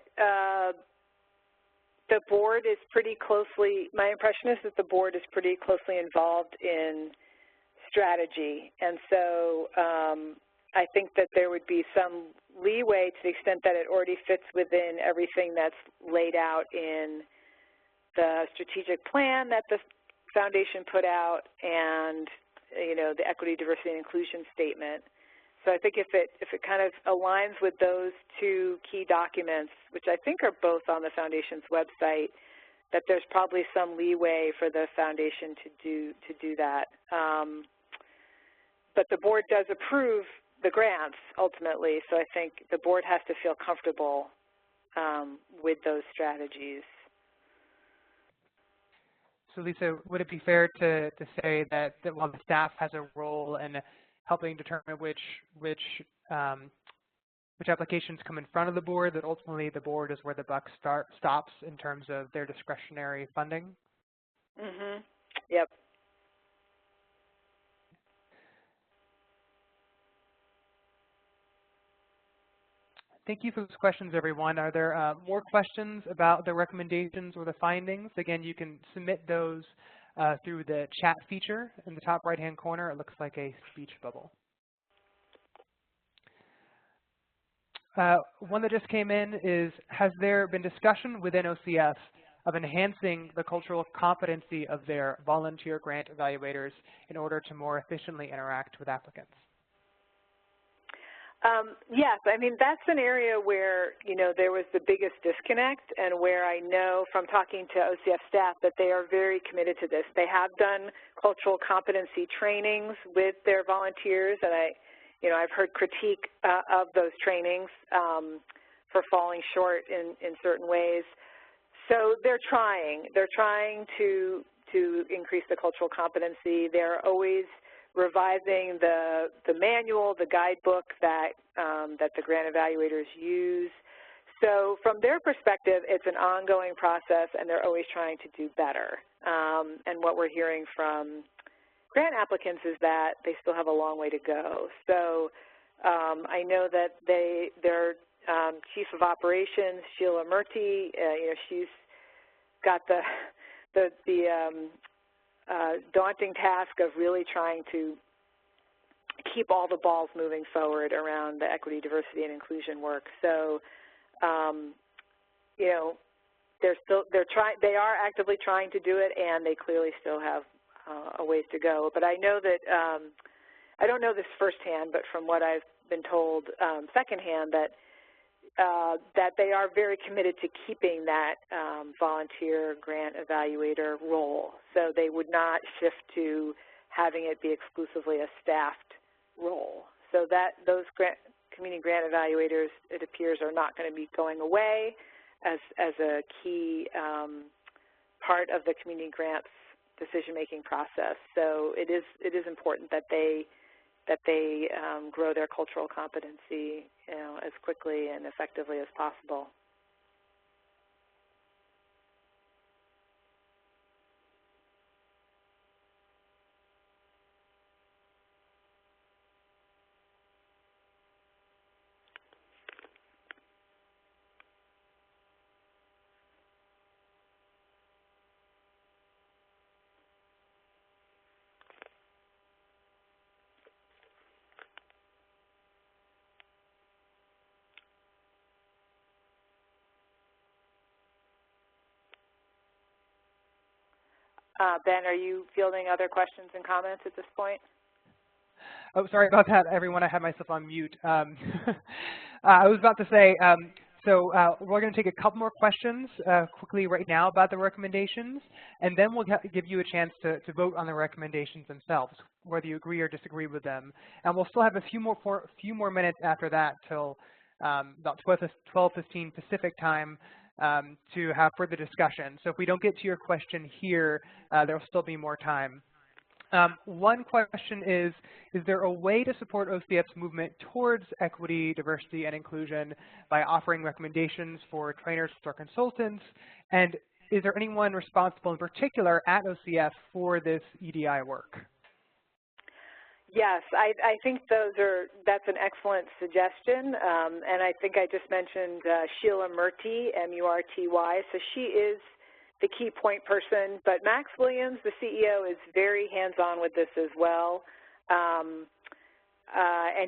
the board is pretty closely, my impression is that the board is pretty closely involved in strategy. And so I think that there would be some leeway to the extent that it already fits within everything that's laid out in the strategic plan that the foundation put out and, you know, the equity, diversity, and inclusion statement. So I think if it kind of aligns with those two key documents, which I think are both on the foundation's website, that there's probably some leeway for the foundation to do that. But the board does approve the grants ultimately, so I think the board has to feel comfortable with those strategies. So Lisa, would it be fair to say that while the staff has a role in helping determine which applications come in front of the board, that ultimately the board is where the buck stops in terms of their discretionary funding? Mm-hmm. Yep. Thank you for those questions, everyone. Are there more questions about the recommendations or the findings? Again, you can submit those through the chat feature in the top right-hand corner. It looks like a speech bubble. One that just came in is, has there been discussion within OCF of enhancing the cultural competency of their volunteer grant evaluators in order to more efficiently interact with applicants? Yes, I mean, that's an area where, you know, there was the biggest disconnect and where I know from talking to OCF staff that they are very committed to this. They have done cultural competency trainings with their volunteers, and I've heard critique of those trainings for falling short in certain ways. So they're trying. They're trying to increase the cultural competency. They're always revising the manual, the guidebook that the grant evaluators use. So from their perspective, it's an ongoing process, and they're always trying to do better. And what we're hearing from grant applicants is that they still have a long way to go. So I know that their chief of operations, Sheila Murty, she's got the daunting task of really trying to keep all the balls moving forward around the equity, diversity, and inclusion work. So, they are actively trying to do it, and they clearly still have a ways to go. But I know that I don't know this firsthand, but from what I've been told secondhand, that they are very committed to keeping that volunteer grant evaluator role. So they would not shift to having it be exclusively a staffed role. So that those community grant evaluators, it appears, are not going to be going away as a key part of the community grants decision-making process. So it is important that they grow their cultural competency, as quickly and effectively as possible. Ben, are you fielding other questions and comments at this point? Oh, sorry about that, everyone. I had myself on mute. I was about to say, we're going to take a couple more questions quickly right now about the recommendations, and then we'll give you a chance to vote on the recommendations themselves, whether you agree or disagree with them. And we'll still have a few more minutes after that till about 12:15 Pacific time to have further discussion. So if we don't get to your question here, there will still be more time. One question is there a way to support OCF's movement towards equity, diversity, and inclusion by offering recommendations for trainers or consultants? And is there anyone responsible in particular at OCF for this EDI work? Yes, I think that's an excellent suggestion, and I think I just mentioned Sheila Murty, M-U-R-T-Y, so she is the key point person, but Max Williams, the CEO, is very hands-on with this as well, and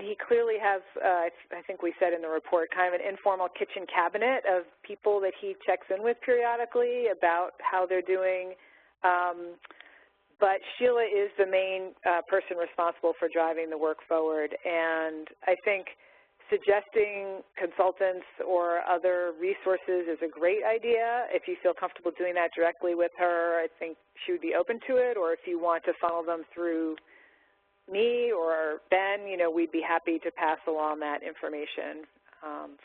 he clearly has, I think we said in the report, kind of an informal kitchen cabinet of people that he checks in with periodically about how they're doing. But Sheila is the main person responsible for driving the work forward, and I think suggesting consultants or other resources is a great idea. If you feel comfortable doing that directly with her, I think she would be open to it, or if you want to funnel them through me or Ben, we'd be happy to pass along that information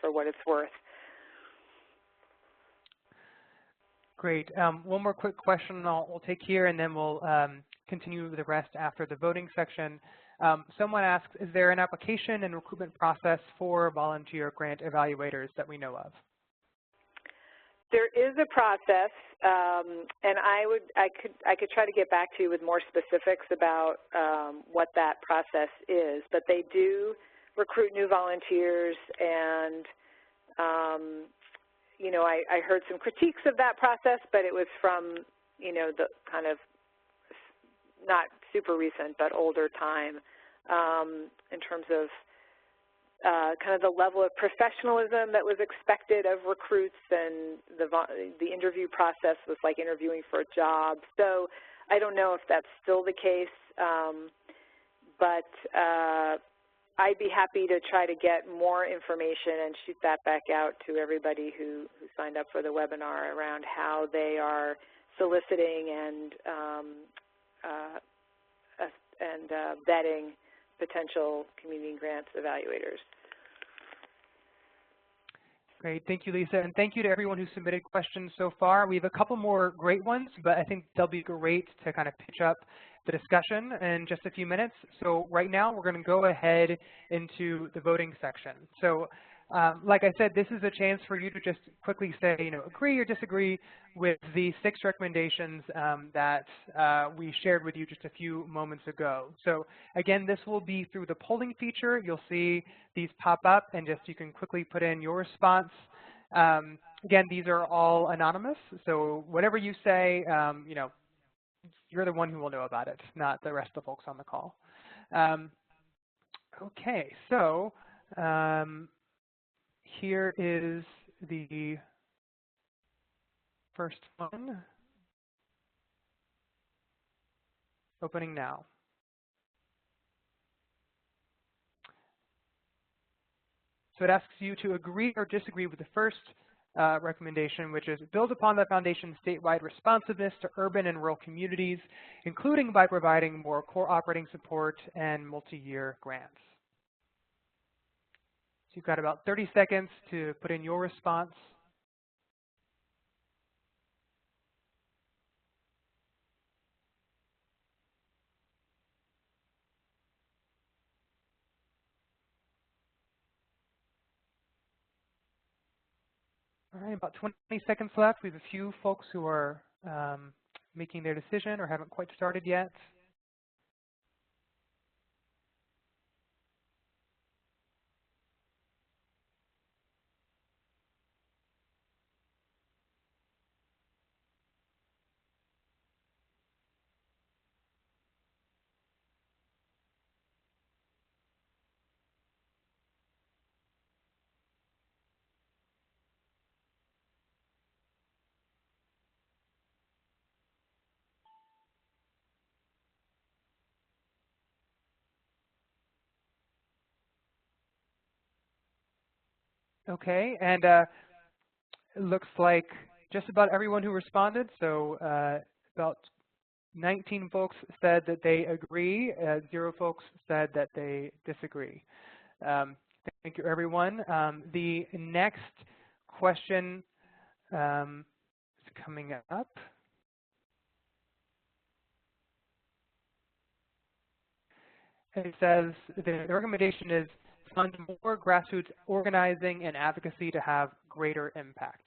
for what it's worth. Great. One more quick question we'll take here, and then we'll continue with the rest after the voting section. Someone asks, is there an application and recruitment process for volunteer grant evaluators that we know of? There is a process, and I could try to get back to you with more specifics about what that process is, but they do recruit new volunteers, and I heard some critiques of that process, but it was from the kind of not super recent but older time in terms of kind of the level of professionalism that was expected of recruits, and the interview process was like interviewing for a job. So I don't know if that's still the case, but I'd be happy to try to get more information and shoot that back out to everybody who signed up for the webinar around how they are soliciting and vetting potential community grants evaluators. Great, thank you, Lisa, and thank you to everyone who submitted questions so far. We have a couple more great ones, but I think they'll be great to kind of pitch up the discussion in just a few minutes. So right now, we're going to go ahead into the voting section. So like I said, this is a chance for you to just quickly say, agree or disagree with the 6 recommendations that we shared with you just a few moments ago. So again, this will be through the polling feature. You'll see these pop up, and just you can quickly put in your response. Again, these are all anonymous, so whatever you say, you're the one who will know about it, not the rest of the folks on the call. Okay, so here is the first one, opening now. So it asks you to agree or disagree with the first recommendation, which is build upon the foundation's statewide responsiveness to urban and rural communities, including by providing more core operating support and multi-year grants. So you've got about 30 seconds to put in your response. All right, about 20 seconds left. We have a few folks who are making their decision or haven't quite started yet. Okay, and it looks like just about everyone who responded, so about 19 folks said that they agree, 0 folks said that they disagree. Thank you, everyone. The next question is coming up. It says the recommendation is fund more grassroots organizing and advocacy to have greater impact.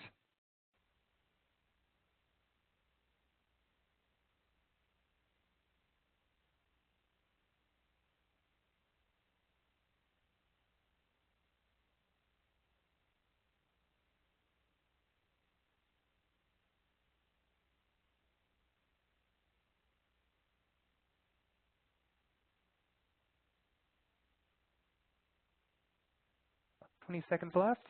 About 20 seconds left.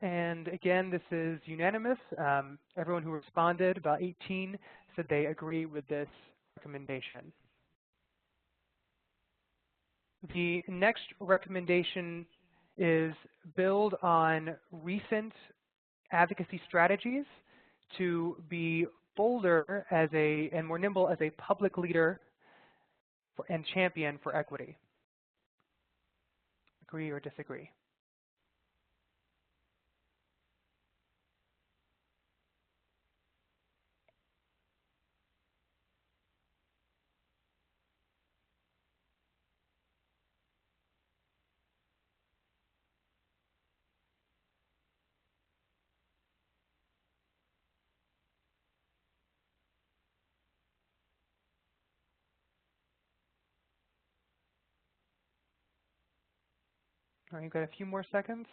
And again, this is unanimous. Everyone who responded, about 18, said they agree with this recommendation. The next recommendation is build on recent advocacy strategies to be bolder as and more nimble as a public leader and champion for equity. Agree or disagree? All right, you've got a few more seconds.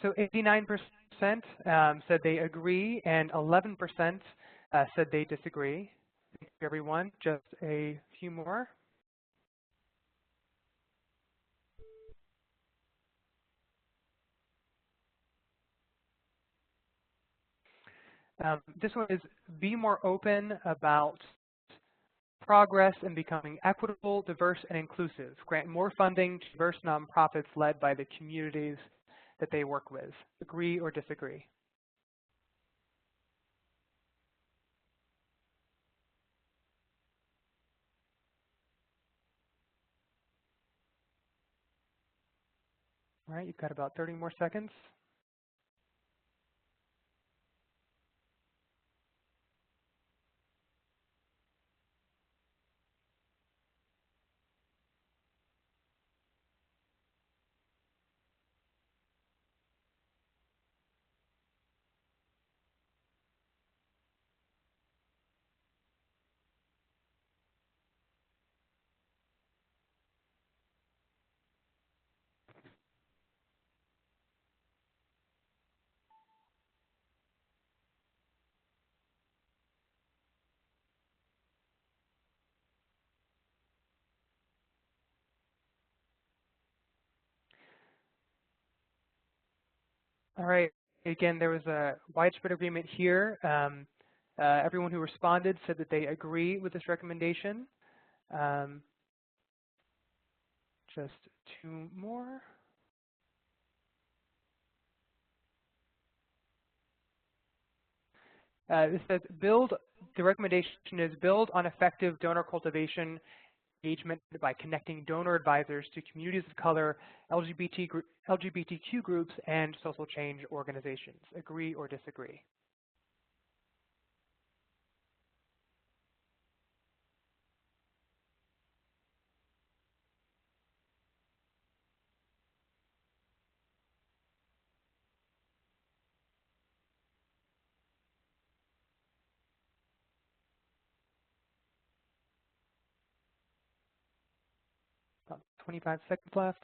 So 89% said they agree, and 11% said they disagree. Thank you, everyone. Just a few more. This one is be more open about progress in becoming equitable, diverse, and inclusive. Grant more funding to diverse nonprofits led by the communities that they work with. Agree or disagree? All right, you've got about 30 more seconds. All right, again, there was a widespread agreement here. Everyone who responded said that they agree with this recommendation. Just 2 more. It says the recommendation is build on effective donor cultivation engagement by connecting donor advisors to communities of color, LGBTQ groups, and social change organizations. Agree or disagree? About 25 seconds left.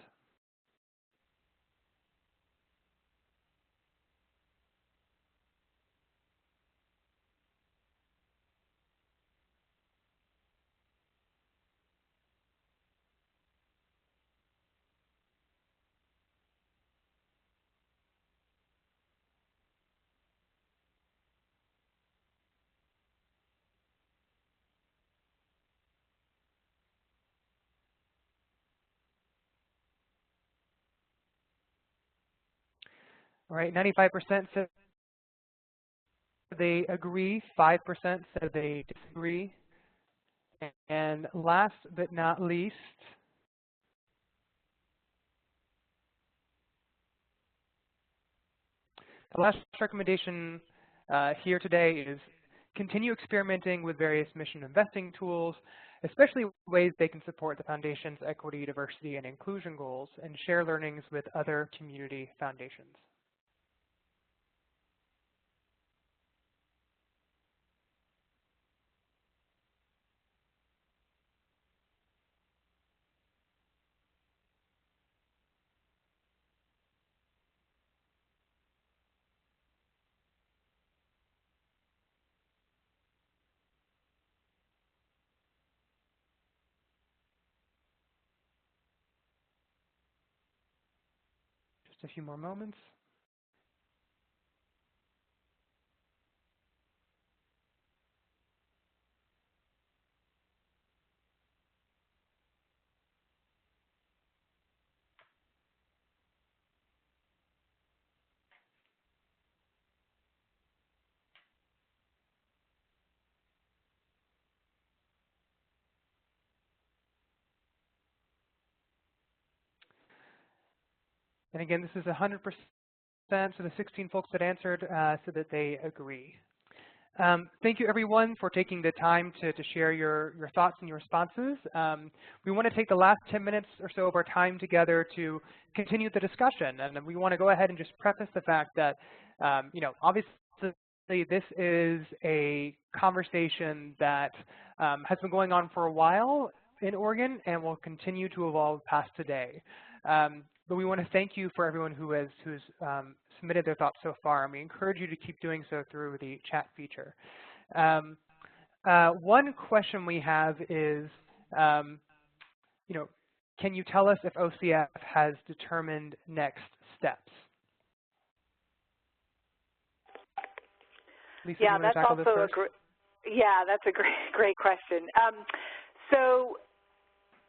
All right, 95% said they agree, 5% said they disagree. And last but not least, the last recommendation here today is continue experimenting with various mission investing tools, especially ways they can support the Foundation's equity, diversity, and inclusion goals, and share learnings with other community foundations. Just a few more moments. And again, this is 100%, so the 16 folks that answered said that they agree. Thank you, everyone, for taking the time to share your thoughts and your responses. We want to take the last 10 minutes or so of our time together to continue the discussion. And we want to go ahead and just preface the fact that, obviously this is a conversation that has been going on for a while in Oregon and will continue to evolve past today. But we want to thank you for everyone who's submitted their thoughts so far, and we encourage you to keep doing so through the chat feature. One question we have is, can you tell us if OCF has determined next steps? Lisa, yeah, that's also that's a great question. So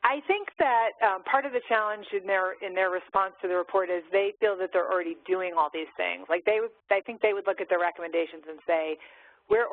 I think that part of the challenge in their response to the report is they feel that they're already doing all these things. Like I think they would look at their recommendations and say, we're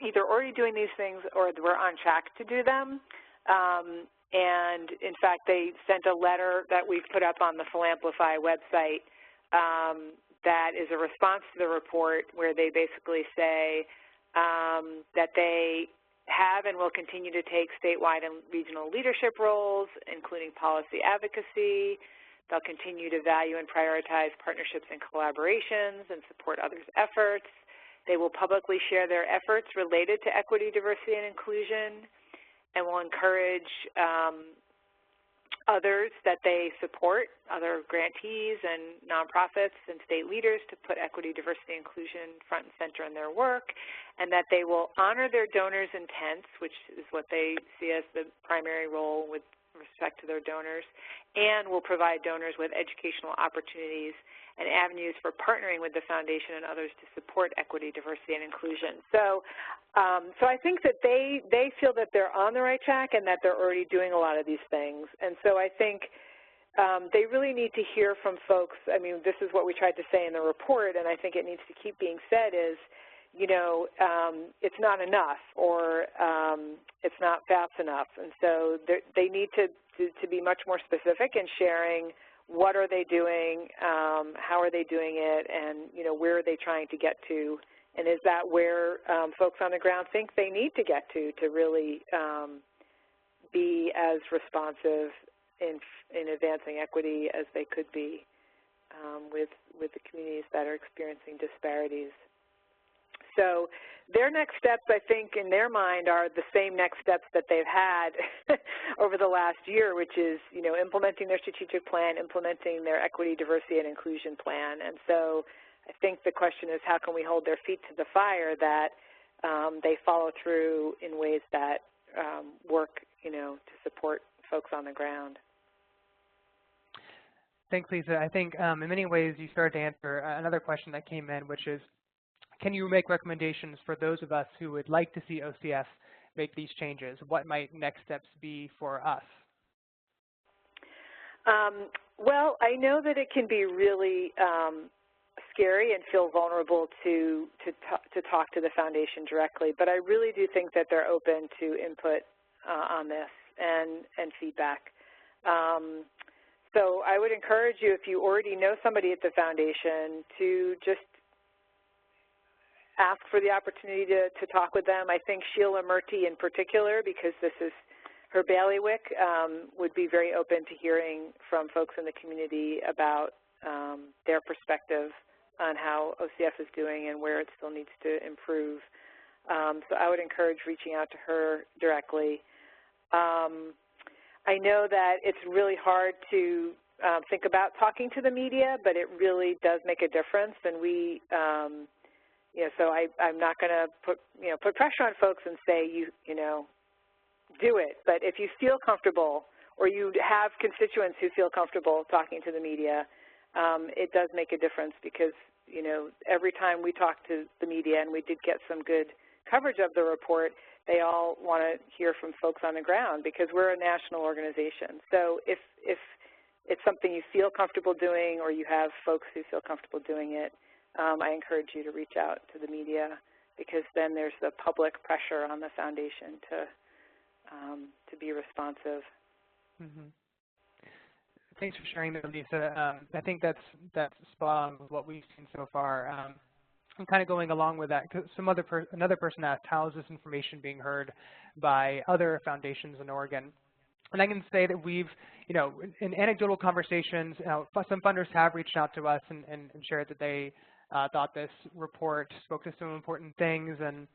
either already doing these things or we're on track to do them. And in fact, they sent a letter that we've put up on the Amplify website that is a response to the report, where they basically say that they have and will continue to take statewide and regional leadership roles, including policy advocacy. They'll continue to value and prioritize partnerships and collaborations and support others' efforts. They will publicly share their efforts related to equity, diversity, and inclusion, and will encourage others that they support, other grantees and nonprofits and state leaders, to put equity, diversity, and inclusion front and center in their work, and that they will honor their donors' intents, which is what they see as the primary role with respect to their donors, and will provide donors with educational opportunities and avenues for partnering with the foundation and others to support equity, diversity, and inclusion. So I think that they feel that they're on the right track and that they're already doing a lot of these things. And so I think they really need to hear from folks. I mean, this is what we tried to say in the report, and I think it needs to keep being said, is, it's not enough, or it's not fast enough. And so they need to be much more specific in sharing what are they doing, how are they doing it, and where are they trying to get to, and is that where folks on the ground think they need to get to really be as responsive in advancing equity as they could be with the communities that are experiencing disparities. So their next steps, I think, in their mind are the same next steps that they've had over the last year, which is, implementing their strategic plan, implementing their equity, diversity, and inclusion plan. And so I think the question is, how can we hold their feet to the fire that they follow through in ways that work, to support folks on the ground. Thanks, Lisa. I think in many ways you started to answer another question that came in, which is, can you make recommendations for those of us who would like to see OCF make these changes? What might next steps be for us? Well, I know that it can be really scary and feel vulnerable to talk to the foundation directly, but I really do think that they're open to input on this and feedback. So I would encourage you, if you already know somebody at the foundation, to just ask for the opportunity to talk with them. I think Sheila Murty in particular, because this is her bailiwick, would be very open to hearing from folks in the community about their perspective on how OCF is doing and where it still needs to improve. So I would encourage reaching out to her directly. I know that it's really hard to think about talking to the media, but it really does make a difference. And we, so I'm not going to put pressure on folks and say do it. But if you feel comfortable, or you have constituents who feel comfortable talking to the media, it does make a difference, because every time we talk to the media, and we did get some good coverage of the report, they all want to hear from folks on the ground, because we're a national organization. So if it's something you feel comfortable doing, or you have folks who feel comfortable doing it, I encourage you to reach out to the media, because then there's the public pressure on the foundation to be responsive. Mm-hmm. Thanks for sharing that, Lisa. I think that's spot on with what we've seen so far. I'm kind of going along with that, because another person asked, how is this information being heard by other foundations in Oregon? And I can say that we've, in anecdotal conversations, some funders have reached out to us and shared that they thought this report spoke to some important things, and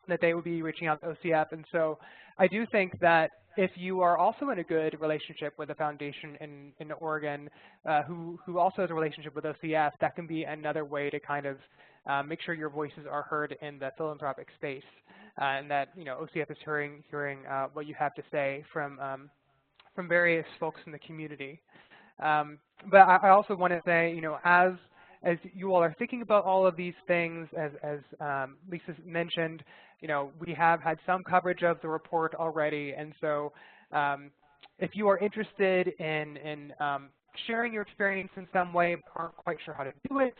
that they would be reaching out to OCF. And so I do think that if you are also in a good relationship with a foundation in Oregon who also has a relationship with OCF, that can be another way to kind of make sure your voices are heard in the philanthropic space, and that OCF is hearing what you have to say from various folks in the community. But I also want to say, as you all are thinking about all of these things, as Lisa mentioned, we have had some coverage of the report already, and so if you are interested in sharing your experience in some way but aren't quite sure how to do it,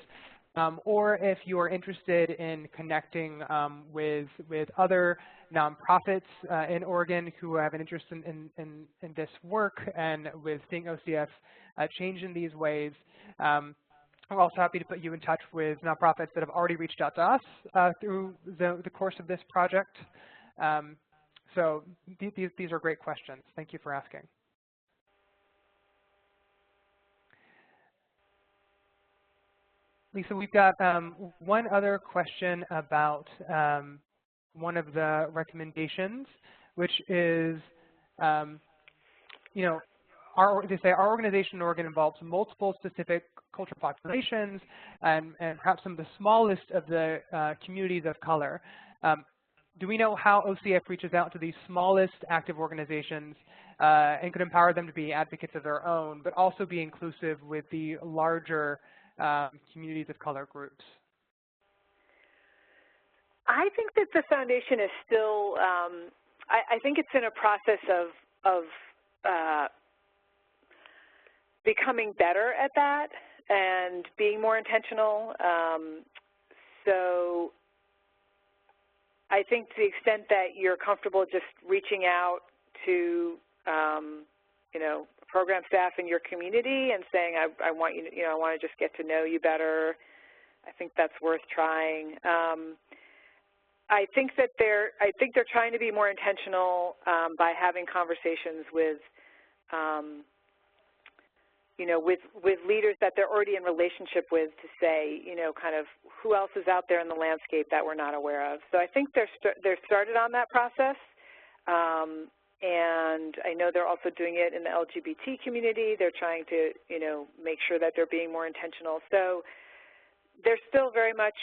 or if you are interested in connecting with other nonprofits in Oregon who have an interest in this work and with seeing OCF change in these ways, we're also happy to put you in touch with nonprofits that have already reached out to us through the course of this project. So these are great questions. Thank you for asking. Lisa, we've got one other question about one of the recommendations, which is, they say our organization in Oregon involves multiple specific cultural populations and perhaps some of the smallest of the communities of color. Do we know how OCF reaches out to these smallest active organizations and could empower them to be advocates of their own, but also be inclusive with the larger communities of color groups? I think that the foundation is still, I think it's in a process of becoming better at that and being more intentional. So I think to the extent that you're comfortable just reaching out to, you know, program staff in your community and saying, I want you, I want to just get to know you better, I think that's worth trying. I think they're trying to be more intentional by having conversations with, you know, with leaders that they're already in relationship with to say, you know, kind of who else is out there in the landscape that we're not aware of. So I think they're started on that process, and I know they're also doing it in the LGBT community. They're trying to, you know, make sure that they're being more intentional. So they're still very much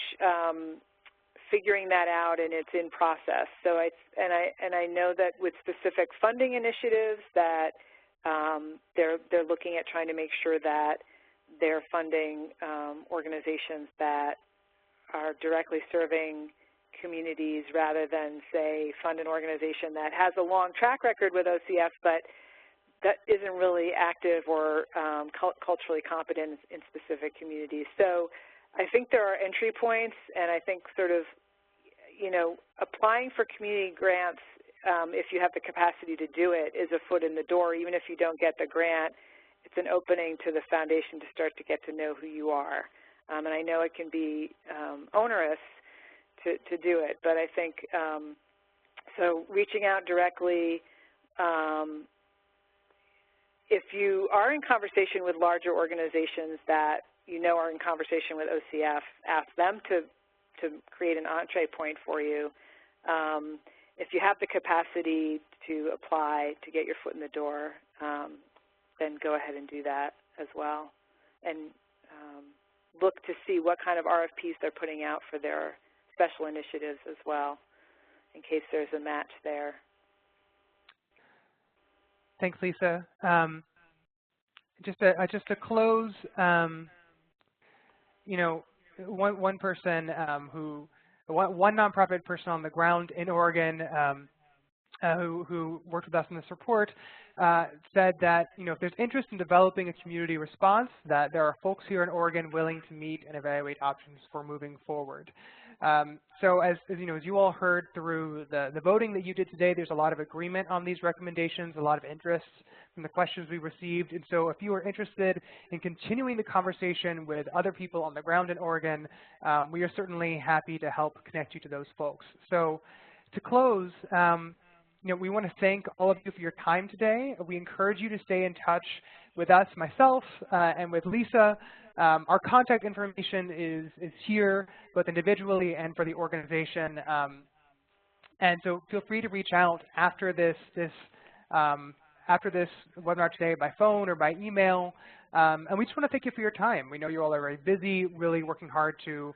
figuring that out, and it's in process. So I know that with specific funding initiatives that they're looking at trying to make sure that they're funding organizations that are directly serving communities rather than, say, fund an organization that has a long track record with OCF but that isn't really active or culturally competent in specific communities. So I think there are entry points, and I think sort of, you know, applying for community grants, if you have the capacity to do it, is a foot in the door. Even if you don't get the grant, it's an opening to the foundation to start to get to know who you are. And I know it can be onerous to do it, but I think, so reaching out directly, if you are in conversation with larger organizations that you know are in conversation with OCF, ask them to create an entree point for you. If you have the capacity to apply to get your foot in the door, then go ahead and do that as well. And look to see what kind of RFPs they're putting out for their special initiatives as well, in case there's a match there. Thanks, Lisa. Just to close, you know, one person one nonprofit person on the ground in Oregon who worked with us in this report said that, you know, if there's interest in developing a community response, that there are folks here in Oregon willing to meet and evaluate options for moving forward. So as you know, as you all heard through the voting that you did today, there's a lot of agreement on these recommendations, a lot of interest from the questions we received. And so if you are interested in continuing the conversation with other people on the ground in Oregon, we are certainly happy to help connect you to those folks. So to close, you know, we want to thank all of you for your time today. We encourage you to stay in touch with us, myself, and with Lisa. Our contact information is here, both individually and for the organization. And so feel free to reach out after this webinar today by phone or by email. And we just want to thank you for your time. We know you all are very busy, really working hard to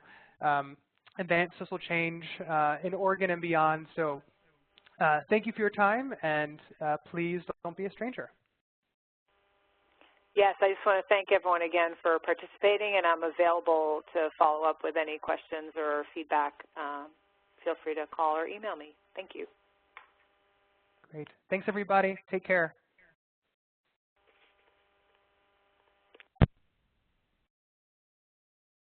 advance social change in Oregon and beyond. So thank you for your time, and please don't be a stranger. Yes, I just want to thank everyone again for participating, and I'm available to follow up with any questions or feedback. Feel free to call or email me. Thank you. Great. Thanks, everybody. Take care.